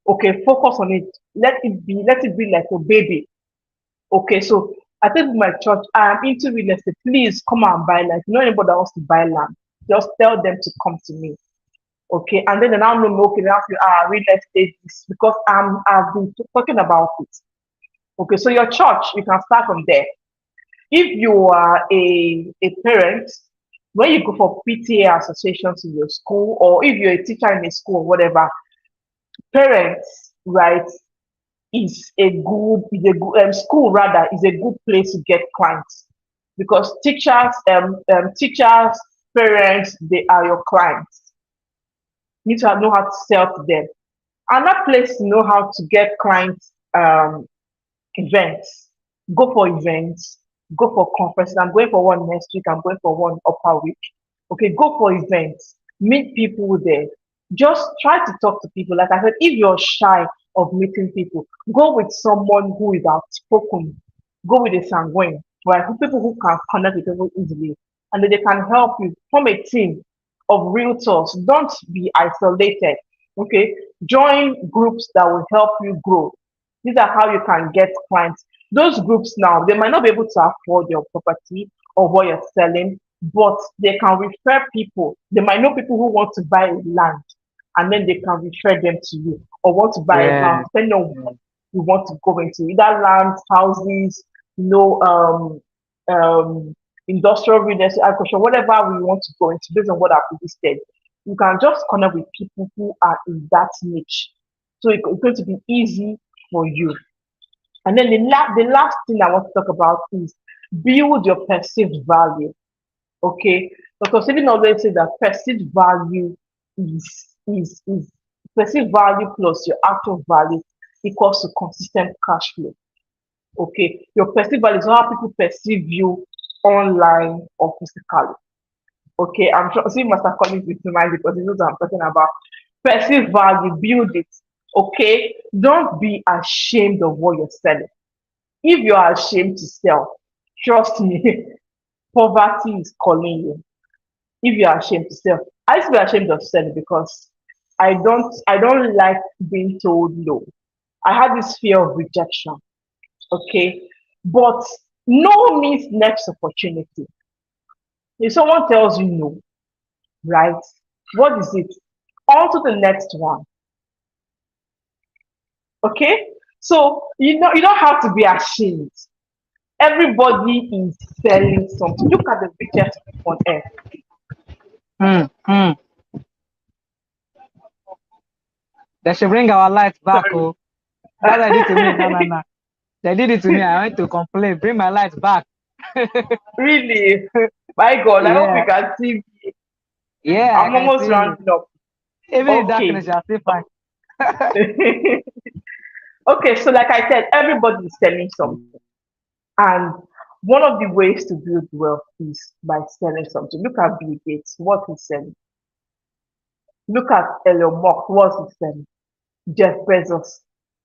Okay, focus on it. Let it be like a baby. Okay, so I think with my church, I am into real estate. Please come and buy land. If you know anybody that wants to buy land, just tell them to come to me. Okay, and then they now know me, okay, they have to real estate this because I've been talking about it. Okay, so your church, you can start from there. If you are a parent, when you go for PTA associations in your school, or if you're a teacher in a school or whatever, parents, right, school rather is a good place to get clients because teachers, parents, they are your clients. You need to know how to sell to them. Another place to know how to get clients, events. Go for events. Go for conferences. I'm going for one next week. I'm going for one upper week. Okay, go for events. Meet people there. Just try to talk to people. Like I said, if you're shy of meeting people, go with someone who is outspoken. Go with a sanguine, right? People who can connect with people easily, and then they can help you form a team of realtors. Don't be isolated. Okay, join groups that will help you grow. These are how you can get clients. Those groups now, they might not be able to afford your property or what you're selling, but they can refer people. They might know people who want to buy land and then they can refer them to you or want to buy a
Yeah.
house, depending on what you want to go into, either land, houses, you know, um, industrial real estate, agriculture, whatever we want to go into based on what I've listed. You can just connect with people who are in that niche. So it's going to be easy for you. And then the last thing I want to talk about is build your perceived value. Okay. Dr. Stephen always says that perceived value is perceived value plus your actual value equals to consistent cash flow. Okay. Your perceived value is how people perceive you online or physically. Okay. I'm sure see Master Collins with mind because he knows what I'm talking about. Perceived value, build it. Okay. Don't be ashamed of what you're selling. If you are ashamed to sell, trust me, poverty is calling you. If you are ashamed to sell, I used to be ashamed of selling because I don't like being told no. I had this fear of rejection. Okay, but no means next opportunity. If someone tells you no, right? What is it? On to the next one. Okay, so you don't have to be ashamed. Everybody is selling something. Look at the richest people on earth.
Hmm. Hmm. They should bring our lights back.
Sorry.
Oh, that's what they did to me. No, no, no. They did it to me. I went to complain. Bring my lights back.
Really? My God, I hope you
Yeah.
can see me.
Yeah, I
I'm
can
almost
see you.
rounding up.
Even in darkness,
Okay.
you are still fine.
Okay, so like I said, everybody is selling something. And one of the ways to build wealth is by selling something. Look at Bill Gates, what he's selling. Look at Elon Musk, what he's selling. Jeff Bezos.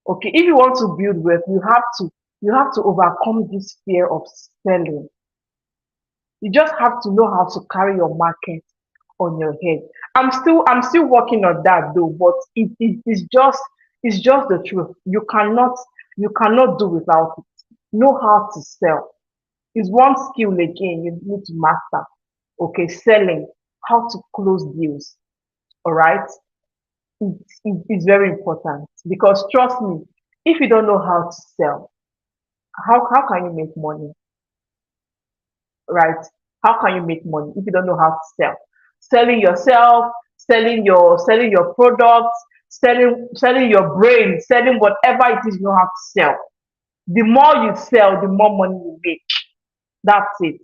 Okay, if you want to build wealth, you have to overcome this fear of selling. You just have to know how to carry your market on your head. I'm still working on that though, but it's just the truth. You cannot do without it. Know how to sell. It's one skill again you need to master. Okay, selling, how to close deals. All right, it's very important because trust me, if you don't know how to sell, how can you make money? Right? How can you make money if you don't know how to sell? Selling yourself, selling your products, selling your brain, selling whatever it is you know how to sell. The more you sell, the more money you make. That's it.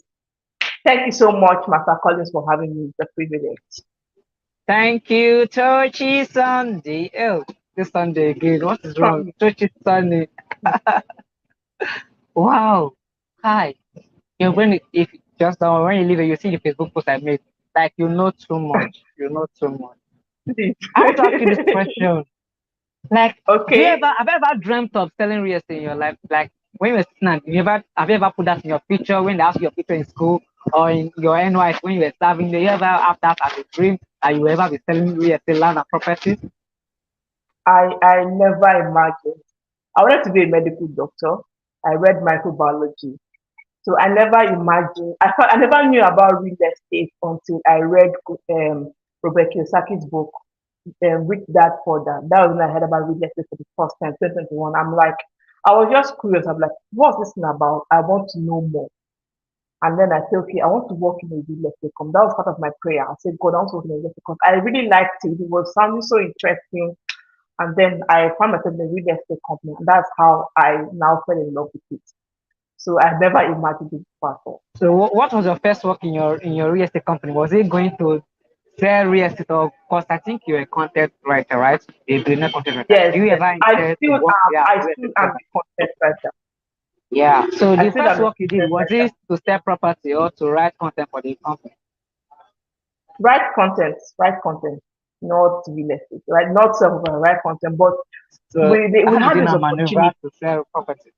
Thank you so much, Master Collins, for having me. It's a privilege.
Thank you, Churchy Sunday. Oh, this Sunday again. What is wrong? Churchy Sunday. Wow. Hi. When if just now when you leave it, you see the Facebook post I made. Like you know too much. You know too much. I want to ask you this question. Like,
Okay.
have you ever dreamt of selling real estate in your life? Like when you were student, have you ever put that in your picture when they ask you your picture in school or in your NYS when you were serving? Do you ever have that as a dream that you will ever be selling real estate land and properties?
I never imagined. I wanted to be a medical doctor. I read microbiology. So I never imagined, I never knew about real estate until I read Robert Kiyosaki's book, Rich Dad Poor Dad. That was when I heard about real estate for the first time, 2021. I'm like, I was just curious. I'm like, what's this thing about? I want to know more. And then I said, okay, I want to work in a real estate company. That was part of my prayer. I said, God, I want to work in a real estate company. I really liked it. It was sounding so interesting. And then I found myself in a real estate company. And that's how I now fell in love with it. So I never imagined it before.
So what was your first work in your real estate company? Was it going to sell real estate or because I think you're a content writer, right? A billionaire content writer.
Yes,
Do you
yes.
ever intend to work yeah,
I
real
still
estate
am
company?
a content writer.
Yeah. So
I
the
still
first
am a
work you did
content
was
writer.
it to sell property or to write content for the company?
Write content, not real estate, right? Not self write content, but
So
we
how did
had
you
this
now maneuver
opportunity.
to sell property?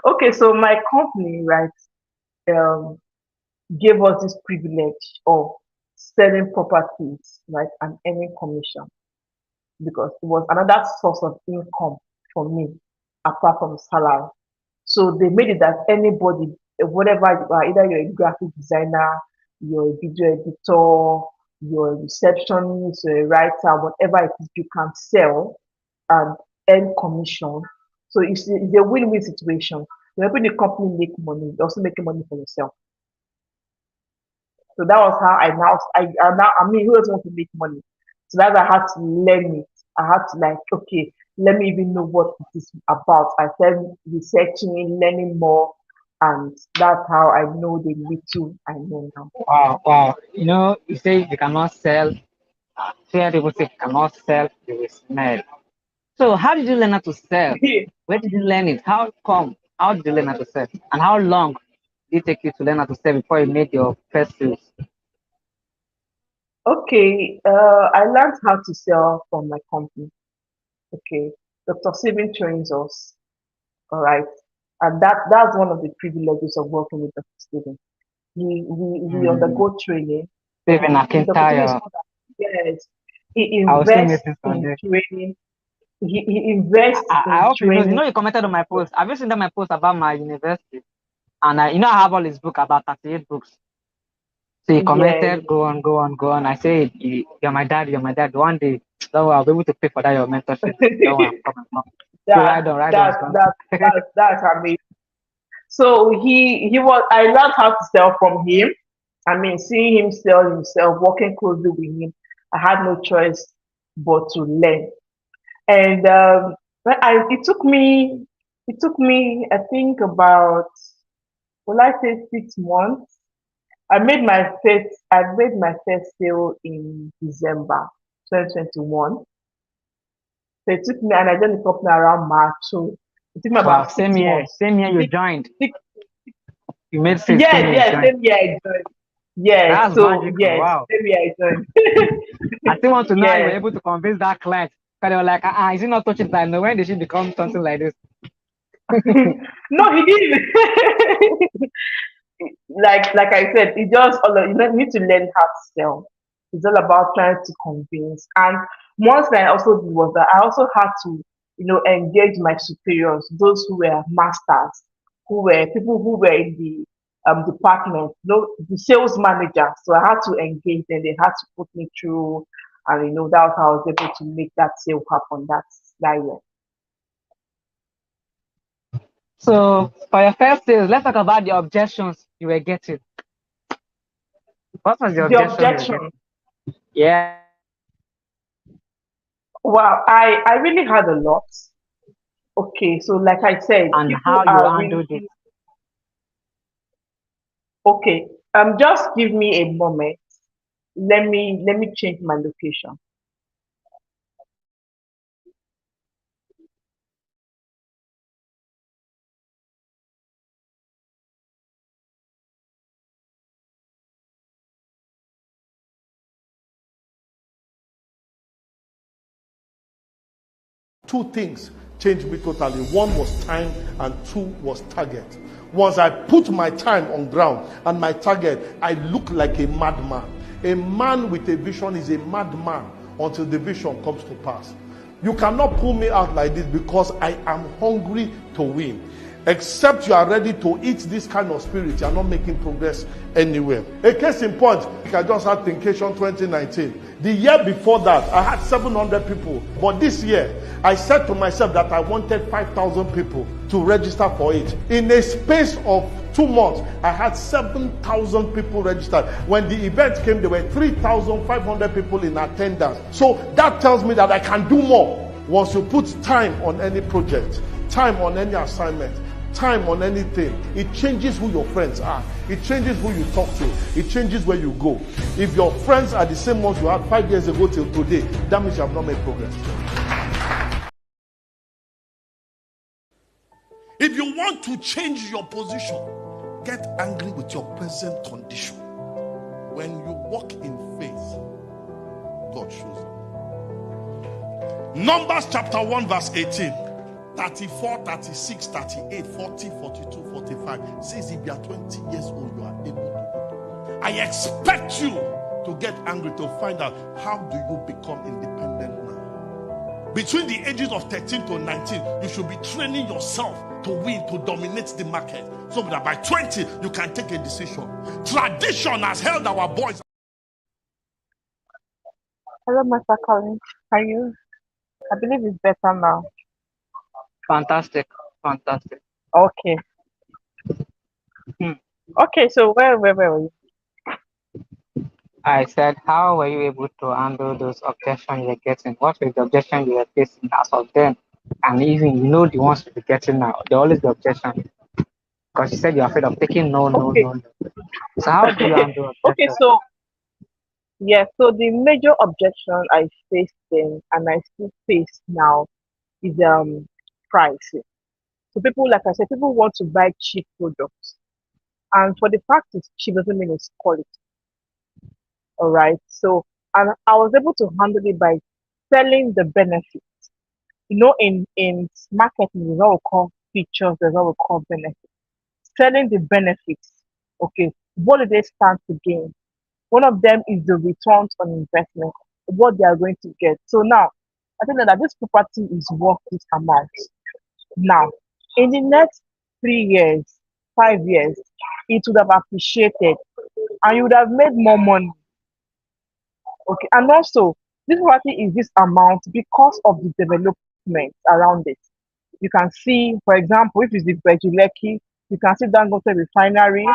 Okay, so my company, right, um, gave us this privilege of selling properties, right, and earning commission because it was another source of income for me apart from salary. So they made it that anybody, whatever you are, either you're a graphic designer, you're a video editor, you're a receptionist, you're a writer, whatever it is, you can sell and earn commission. So it's a win-win situation. You're helping the company make money, you're also making money for yourself. So that was how I mean, who else wants to make money? So that's I had to learn it. I had to like, okay, let me even know what it is about. I started researching, learning more, and that's how I know the little I know now.
Wow, wow. You know, you say you cannot sell. Fear people say you cannot sell, you will smell. So how did you learn how to sell? Where did you learn it? How come? How did you learn how to sell? And how long did it take you to learn how to sell before you made your first sales?
Okay, I learned how to sell from my company. Okay, Dr. Steven trains us. All right, and that's one of the privileges of working with Dr. Steven. We
Mm.
undergo training.
Stephen
Dr. Steven is
McIntyre.
someone that, yes, he
I will still
invests
missing from
in
there.
training. He invests
I
in
hope you know. You
training.
know, you commented on my post. Have you seen that my post about my university? And I, you know, I have all his book about 38 books. So he
Yes,
commented, go on, go on, go on. I said, you're my dad, you're my dad. One day, don't worry, I'll be able to pay for that your mentorship. Don't worry, I'm coming. Come. So
that
ride on,
that
son.
that that's amazing. So he was. I learned how to sell from him. I mean, seeing him sell himself, working closely with him, I had no choice but to learn. And it took me, I think about, will I say 6 months? I made my first sale in December 2021. So it took me, and I joined the company around March. So it took me
Wow,
about six
same year,
months.
same year you
Six,
joined.
six,
You made sales, same
yes,
year you
yes,
joined.
same year I joined. Yes,
That's
so
magical.
yes,
Wow.
same year I joined.
I still want to know how you were
Yes.
able to convince that client. Because they were like, is it not touching time? No, when did she become something like this?
No, he didn't. Like I said, it just all you need to learn how to sell. It's all about trying to convince. And one thing I also did was that I also had to, engage my superiors, those who were masters, who were people who were in the department, the sales manager. So I had to engage them. They had to put me through, and that's how I was able to make that sale happen that year.
So for your first sales, let's talk about the objections you were getting. What was the
The
objection you were
objection.
getting? Yeah.
Wow, I really had a lot. Okay, so like I said,
And
people
how you
are really
handled it.
okay. Just give me a moment. Let me change my location.
Two things changed me totally. One was time and two was target. Once I put my time on ground and my target, I look like a madman. A man with a vision is a madman until the vision comes to pass. You cannot pull me out like this because I am hungry to win. Except you are ready to eat this kind of spirit, you are not making progress anywhere. A case in point, I just had Thinkation 2019. The year before that, I had 700 people. But this year, I said to myself that I wanted 5,000 people to register for it. In a space of 2 months, I had 7,000 people registered. When the event came, there were 3,500 people in attendance. So that tells me that I can do more. Once you put time on any project, time on any assignment, time on anything, it changes who your friends are. It changes who you talk to. It changes where you go. If your friends are the same ones you had 5 years ago till today, that means you have not made progress. If you want to change your position, get angry with your present condition. When you walk in faith, God shows up. Numbers chapter 1 verse 18. 34, 36, 38, 40, 42, 45 says if you are 20 years old, you are able to do it. I expect you to get angry to find out how do you become independent now. Between the ages of 13 to 19, you should be training yourself to win, to dominate the market, so that by 20 you can take a decision. Tradition has held our boys.
Hello, Mr. Collins. Are you? I believe it's better now.
Fantastic. Fantastic.
Okay.
Hmm.
Okay, so where were you?
I said, how were you able to handle those objections you're getting? What were the objections you were facing as of then? And even the ones you're getting now, they're always the objection. Because you said you're afraid of taking no, no,
Okay.
no, no. So how do you handle
Okay,
objection?
so yeah, so the major objection I faced then and I still face now is pricing. So people, like I said, people want to buy cheap products. And for the fact it's cheap doesn't mean it's quality. All right. So and I was able to handle it by selling the benefits. In marketing, there's what we call features, there's what we call benefits. Selling the benefits. Okay, what do they stand to gain? One of them is the returns on investment, what they are going to get. So now, I think that this property is worth this amount. Now, in the next 3 years, 5 years, it would have appreciated and you would have made more money. Okay, and also this property is this amount because of the development around it. You can see, for example, if it's the Bejuleki, you can see Dangote refinery,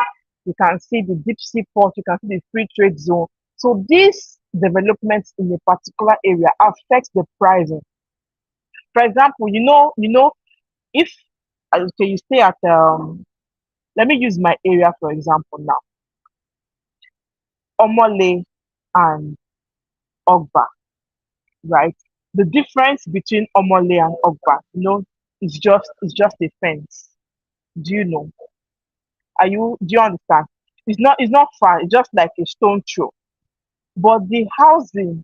you can see the deep sea port, you can see the free trade zone. So these developments in a particular area affect the pricing. For example, if okay, you stay at let me use my area for example now, Omole and Ogba, right? The difference between Omole and Ogba, is just a fence. Do you know? Do you understand? It's not far, it's just like a stone throw. But the houses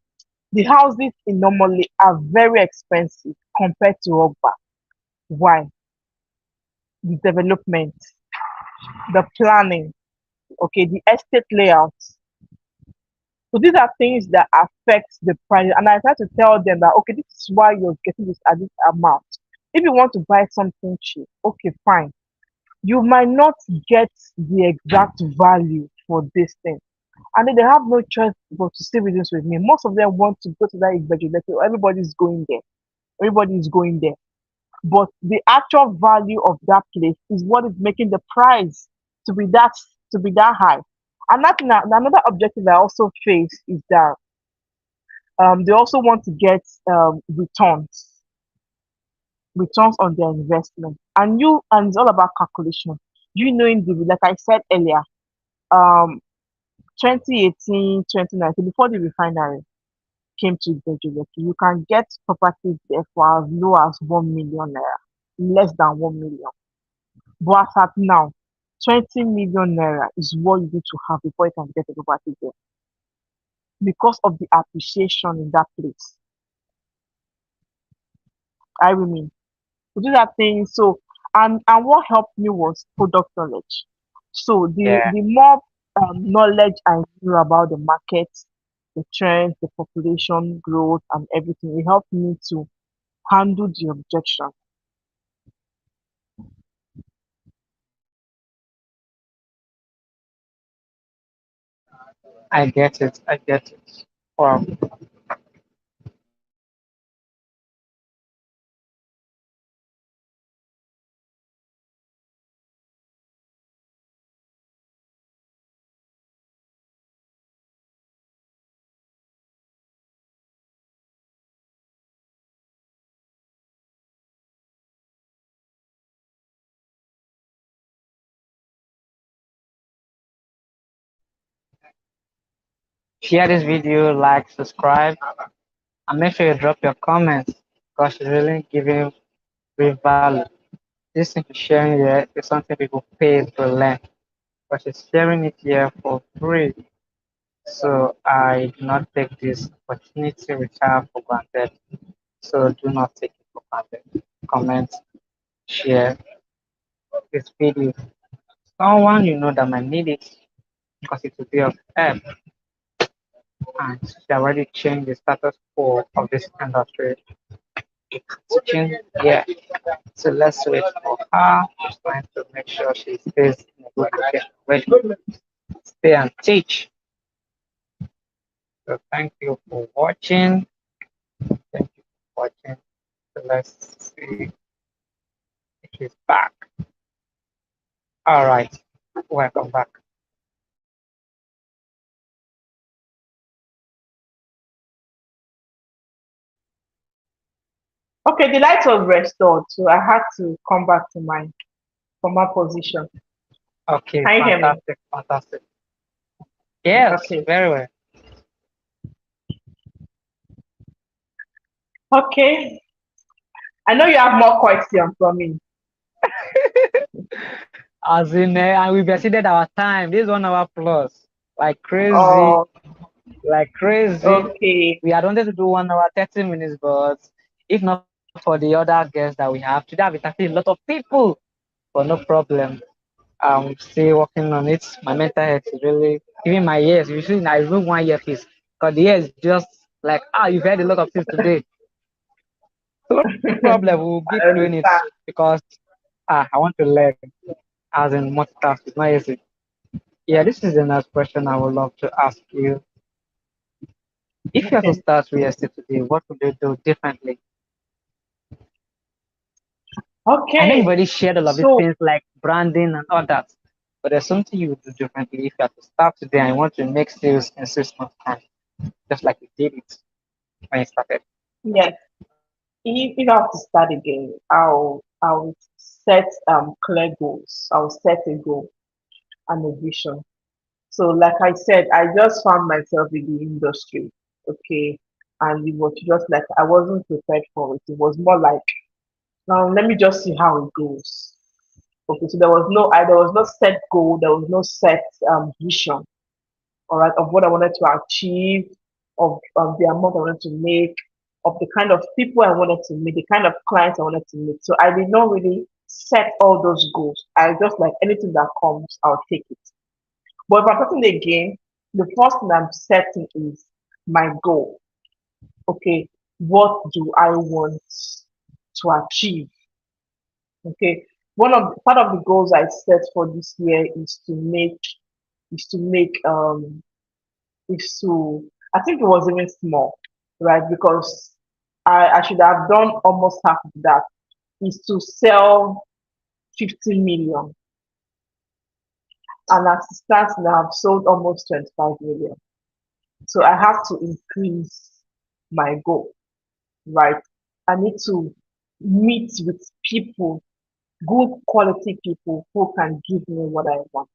in normally are very expensive compared to Ogba. Why? The development, the planning, okay, the estate layouts. So these are things that affect the price. And I try to tell them that okay, this is why you're getting this at this amount. If you want to buy something cheap, okay, fine. You might not get the exact value for this thing. And then they have no choice but to stay with this with me. Most of them want to go to that exaggerated. Everybody's going there. Everybody is going there. But the actual value of that place is what is making the price to be that to be that high. And another objective I also face is that they also want to get returns on their investment. And it's all about calculation. You know, in the like I said earlier, um 2018, 2019, before the refinery came to Bejuleki, you can get properties there for as low as 1 million naira, less than 1 million. But as at now, 20 million naira is what you need to have before you can get a property there because of the appreciation in that place. I mean, so these are things. So and what helped me was product knowledge. So the
Yeah,
the more knowledge I knew about the market, the trends, the population growth, and everything, it helped me to handle the objection.
I get it. I get it. Wow. Share this video, like, subscribe, and make sure you drop your comments because it's really giving great value. This thing is sharing here is something people pay to learn, but it's sharing it here for free. So I do not take this opportunity which I have for granted. So do not take it for granted. Comment, share this video. Someone you know that might need it because it will be of help and she already changed the status quo of this industry. Teaching, yeah. So let's wait for her. She's trying to make sure she stays in a good location. Wait, stay and teach. So thank you for watching. Thank you for watching. So let's see if she's back. All right. Welcome back.
Okay, the light was restored, so I had to come back to my former position.
Okay,
Can you hear me?
fantastic, fantastic. Yes,
Okay.
very well.
Okay. I know you have more questions for me.
As in, and we've exceeded our time. This is 1 hour plus, like crazy,
Oh,
like crazy.
okay.
We had wanted to do 1 hour 30 minutes, but if not for the other guests that we have today, I've been a lot of people, but no problem. I'm still working on it. My mental health is really, even my ears. Usually, I remove one earpiece because the ears just like, you've heard a lot of things today. So no problem. We'll
I
keep doing it
understand.
because I want to learn as in multitask. It's not easy. Yeah, this is the next question I would love to ask you. If you had to
Okay.
start real estate today, what would you do differently? I know you've
Okay.
already shared all of these
So,
things like branding and all that, but there's something you would do differently if you had to start today and you want to make sales in 6 months' time, just like you did it when you started.
yes, if I have to start again, I'll set clear goals. I'll set a goal and a vision. So, like I said, I just found myself in the industry, okay, and it was just like I wasn't prepared for it. It was more like, now let me just see how it goes. Okay, so there was no set goal, there was no set vision, all right, of what I wanted to achieve, of the amount I wanted to make, of the kind of people I wanted to meet, the kind of clients I wanted to meet. So I did not really set all those goals. I just like anything that comes, I'll take it. But if I'm starting again, the first thing I'm setting is my goal. Okay, what do I want to achieve? Okay, one of part of the goals I set for this year is to make is to I think it was even small, right? Because I should have done almost half of that. Is to sell 50 million, and as it stands now, I've sold almost 25 million. So I have to increase my goal, right? I need to meet with people, good quality people who can give me what I want.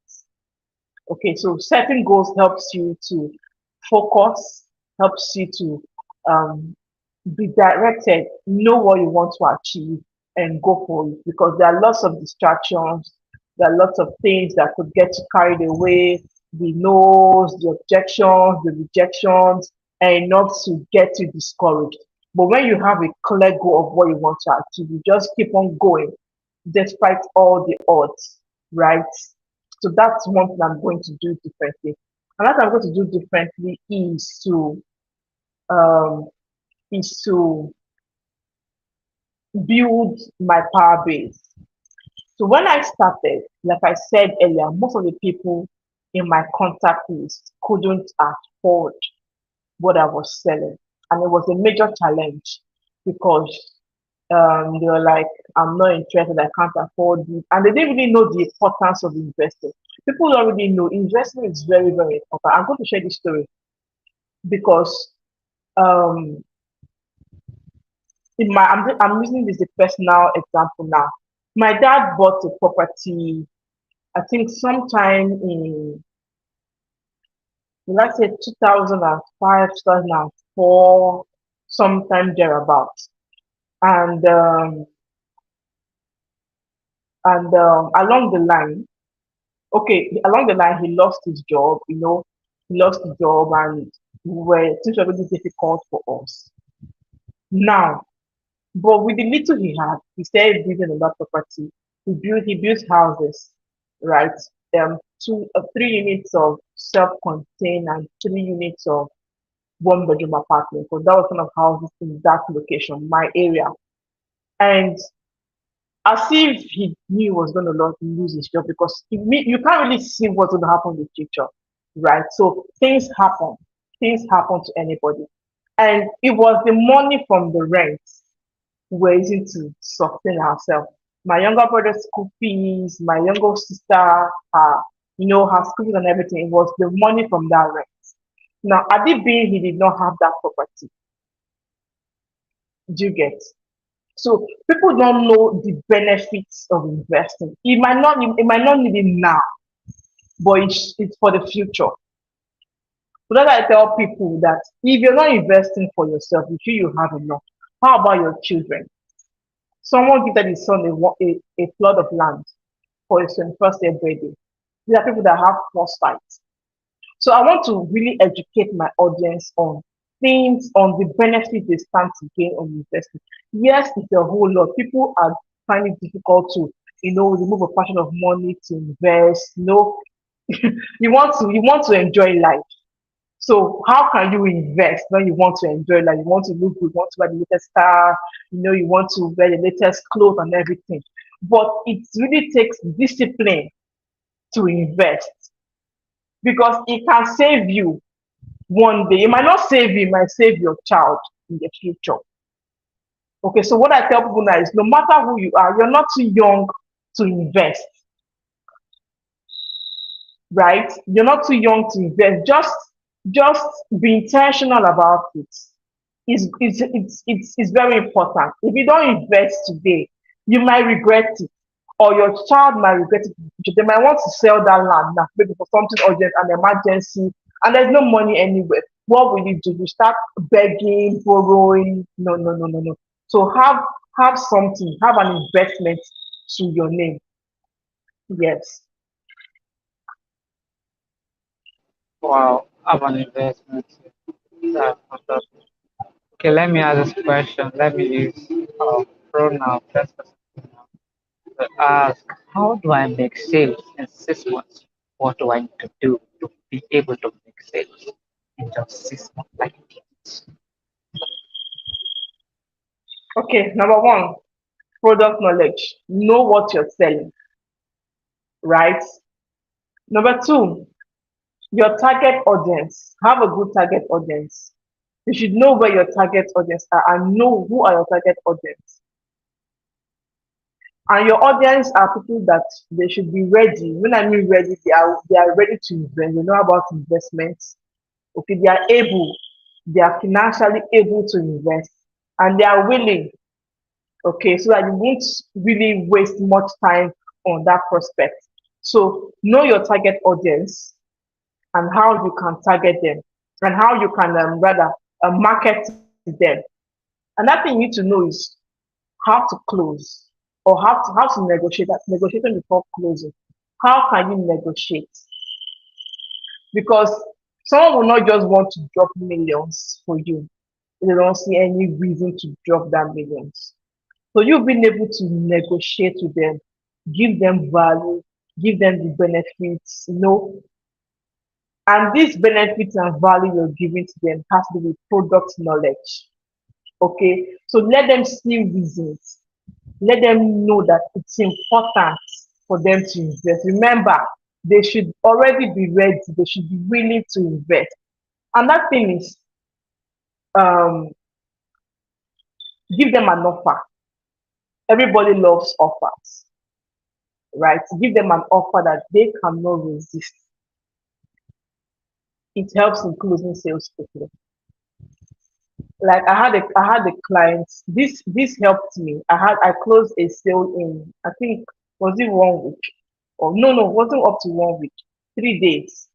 Okay, so setting goals helps you to focus, helps you to um, be directed, know what you want to achieve, and go for it. Because there are lots of distractions, there are lots of things that could get you carried away, the no's, the objections, the rejections, and not to get you discouraged. But when you have a clear goal of what you want to achieve, you just keep on going despite all the odds, right? So that's one thing I'm going to do differently. Another thing I'm going to do differently um, is to build my power base. So when I started, like I said earlier, most of the people in my contact list couldn't afford what I was selling. And it was a major challenge because they were like, I'm not interested, I can't afford it. And they didn't really know the importance of investing. People don't really know investment is very, very important. I'm going to share this story because um, I'm using this as a personal example now. My dad bought a property, I think sometime in, let's say 2005, 2004, sometime thereabouts. And along the line, okay, along the line, he lost his job. He lost his job, and things were really difficult for us. Now, but with the little he had, he started building on that property. He built houses, right? Three units of self-contained and 3 units of one-bedroom apartment. So that was kind of houses in that location, my area. And as if he knew he was going to lose his job because you can't really see what's going to happen in the future, right? So things happen to anybody. And it was the money from the rent we're using to sustain ourselves. My younger brother's school fees, my younger sister, her school fees and everything. It was the money from that rent. Now, at it being he did not have that property, do you get? So people don't know the benefits of investing. It might not need it now, but it's for the future. So that I tell people that if you're not investing for yourself, you feel you have enough. How about your children? Someone gifted his son a plot of land for his 21st year birthday. These are people that have foresight. So I want to really educate my audience on things, on the benefits they stand to gain on investing. Yes, it's a whole lot. People are finding it difficult to, remove a portion of money to invest. You want to enjoy life. So how can you invest when you want to enjoy life? You want to look good, you want to wear the latest car, you want to wear the latest clothes and everything. But it really takes discipline to invest because it can save you one day. It might not save you, it might save your child in the future. Okay, so what I tell people now is no matter who you are, you're not too young to invest, right? You're not too young to invest. Just be intentional about it. It's very important. If you don't invest today, you might regret it, or your child might regret it in the future. They might want to sell that land now, maybe for something urgent, an emergency, and there's no money anywhere. What will you do? You start begging, borrowing. No, no, no, no, no. So have something, have an investment to your name. Yes.
Wow, I'm an investment. That's fantastic. Okay, let me ask this question. Let me use pronoun, first person pronoun, to ask, how do I make sales in 6 months? What do I need to do to be able to make sales in just 6 months? Like,
Okay, number one, product knowledge. Know what you're selling, right? Number two, your target audience. Have a good target audience. You should know where your target audience are and know who are your target audience. And your audience are people that they should be ready. When I mean ready, they are ready to invest. They know about investments. Okay, they are financially able to invest and they are willing. Okay, so that you won't really waste much time on that prospect. So know your target audience and how you can target them and how you can rather market to them. Another thing you need to know is how to close or how to negotiate. That negotiation before closing. How can you negotiate? Because someone will not just want to drop millions for you. They don't see any reason to drop that millions. So you've been able to negotiate with them, give them value, give them the benefits. And these benefits and value you're giving to them has to be product knowledge. Okay, so let them see reasons. Let them know that it's important for them to invest. Remember, they should already be ready. They should be willing to invest. And that thing is, um, give them an offer. Everybody loves offers, right? Give them an offer that they cannot resist. It helps in closing sales quickly. Like I had a client. This helped me. I closed a sale in, I think, was it 1 week? Or no, it wasn't up to 1 week. 3 days.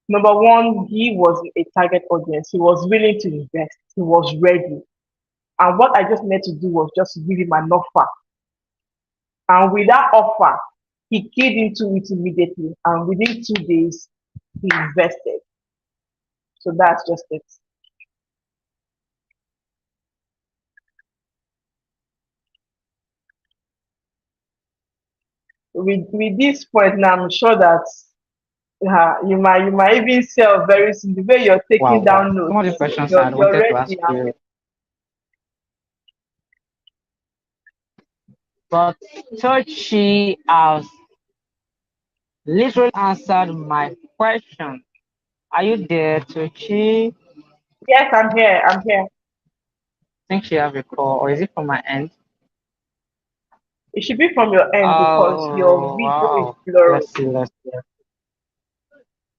Number one, he was a target audience. He was willing to invest. He was ready. And what I just needed to do was just give him an offer. And with that offer, he keyed into it immediately. And within 2 days, he invested. So that's just it. With this point now, I'm sure that you might even sell very soon. The way you're
wow,
taking
wow.
down
Some of the
notes,
questions
you're
I
you're
wanted to ask
ready.
you, but Tochi has literally answered my question. Are you there, Tochi?
Yes, I'm here. I'm here.
I think she have a call, or is it from my end?
It should be from your end because your
Oh,
video is
wow.
blurry.
Let's see, let's see.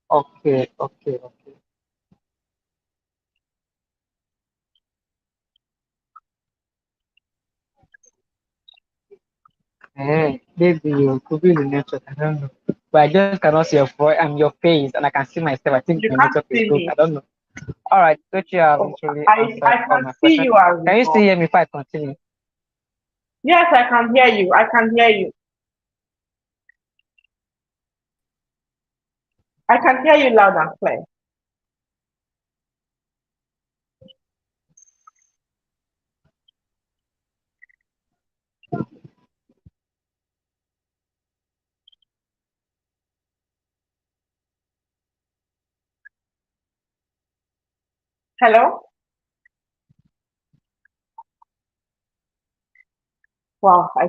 Okay, okay, okay. Maybe you could be the network. I don't know. But I just cannot see your voice and your face, and I can see myself. I think
You
my
can't
network is
see
good.
me.
I don't know. All right, Tochi, you have
Oh,
literally
I
answered all
can
my
see
questions.
you as
Can you still
before.
hear me if I continue?
Yes, I can hear you. I can hear you. I can hear you loud and clear. Hello? Wow, I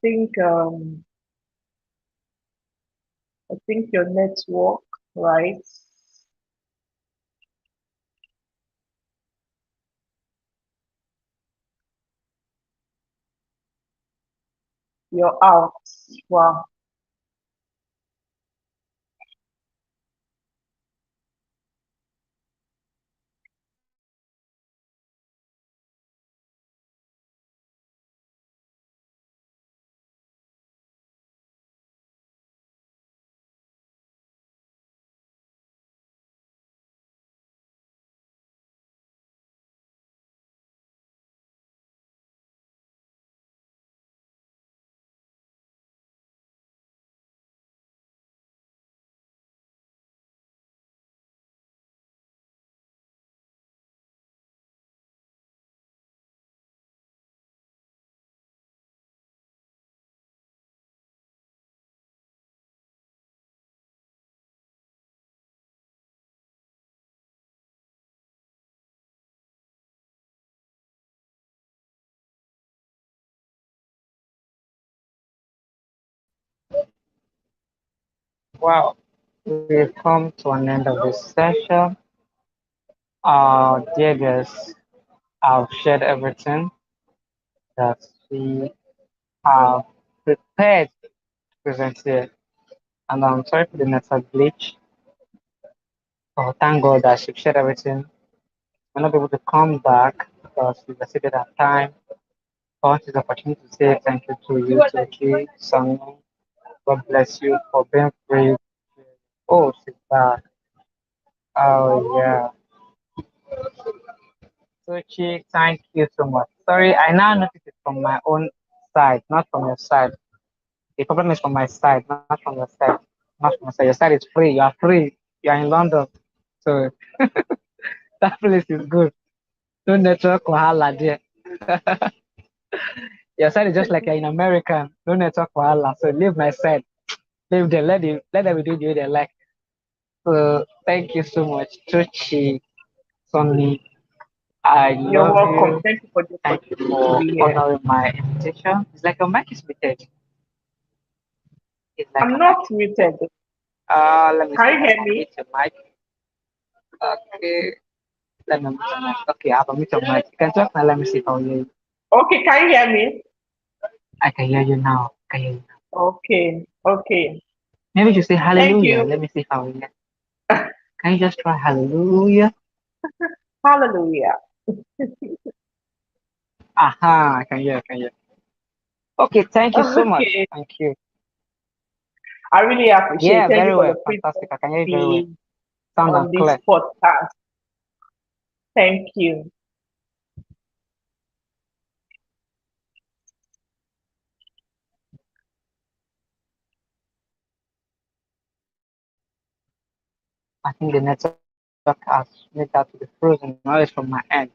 think um I think your network, right? You're out. Wow.
Wow, we've come to an end of this session. Dear guests, I've shared everything that we have prepared to present here. And I'm sorry for the network glitch. But thank God that she shared everything. We're not able to come back because we've exceeded our time. I want this opportunity to say thank you to you, Toki, Sanu. God bless you for being brave. Oh, she's back. Oh, yeah. Tochi, thank you so much. Sorry, I now notice it from my own side, not from your side. The problem is from my side, not from your side. Not from your side. Your side is free. You are free. You are in London. So that place is good. No network wahala there. Your side is just like you're in America. No network wahala. So leave my side. Leave them. Let them do the way they like. So thank you so much, Tochi, Sonny. I
You're
love
welcome.
you.
Thank you for the
Thank you
opportunity to
for
be here.
honoring my invitation. It's like your mic is muted. It's like
I'm
your mic
not
is muted.
muted.
Let me
Can
see
you
if I
hear
can
me?
mute your mic. Okay. Let me mute your mic. Okay, I have a mute your mic. You can talk now. Let me see if I'll hear you.
Okay, can you hear me?
I can hear you now. I can hear you now.
Okay, okay.
Maybe you say
Thank
hallelujah.
you.
Let me see if I'll hear. Can you just try hallelujah?
Hallelujah.
Aha, I can hear, I can hear. Okay, thank you so much.
Okay.
Thank you.
I really appreciate it.
Yeah,
Thank you
very
for the
well.
freedom to
Fantastic. I can hear you very well.
be
Sound and
on this
clear.
podcast. Thank you.
I think the network has made that to be frozen. Now it's from my end.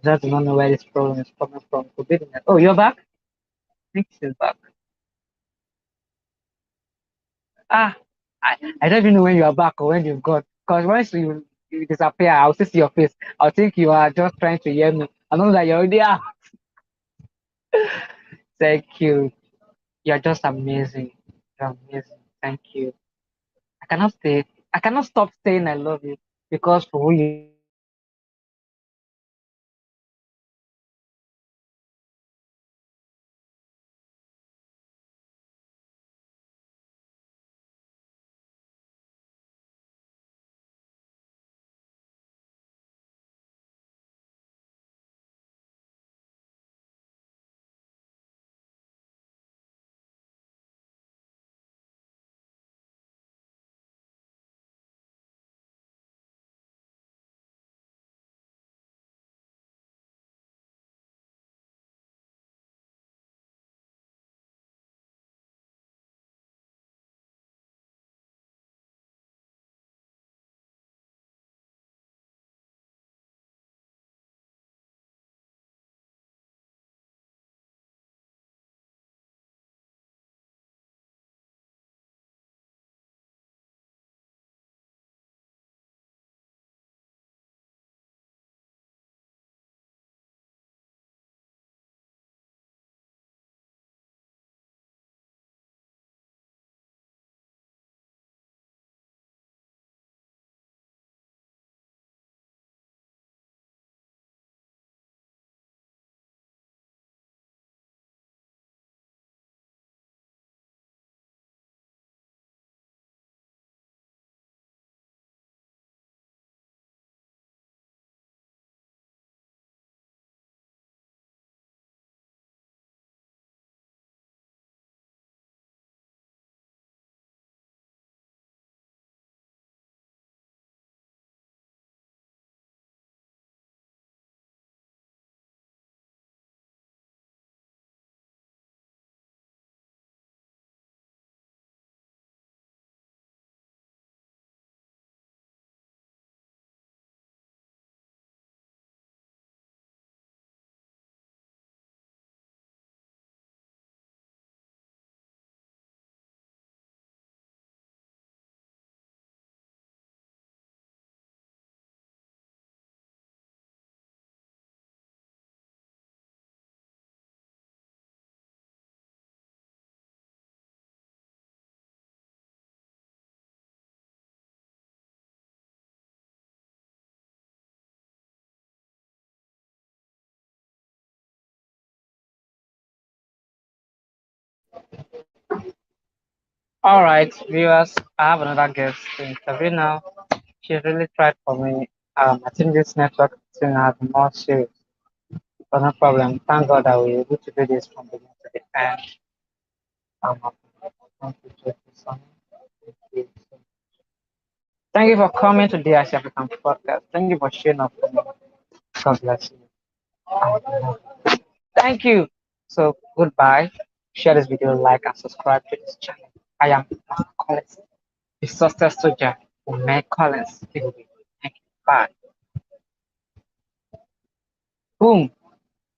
Just do not know where this problem is coming from. Could be the net. Oh, you're back? I think she's back. Ah, I don't even know when you are back or when you've gone. Because once you disappear, I'll still see your face. I'll think you are just trying to hear me. I know that you're already out. Thank you. You're just amazing. You're amazing. Thank you. I cannot say, I cannot stop saying I love you because for who you All right, viewers, I have another guest to interview now. She really tried for me. I think this network thing has more serious, but no problem. Thank God that we were able to do this from beginning to the end. Thank you, Jefferson. Thank you. Thank you for coming to the Asia African podcast. Thank you for sharing up for me. God bless you. Thank you. So goodbye. Share this video, like and subscribe to this channel. I am Pastor Collins, the success soldier who made Collins. Thank you. Bye. Boom.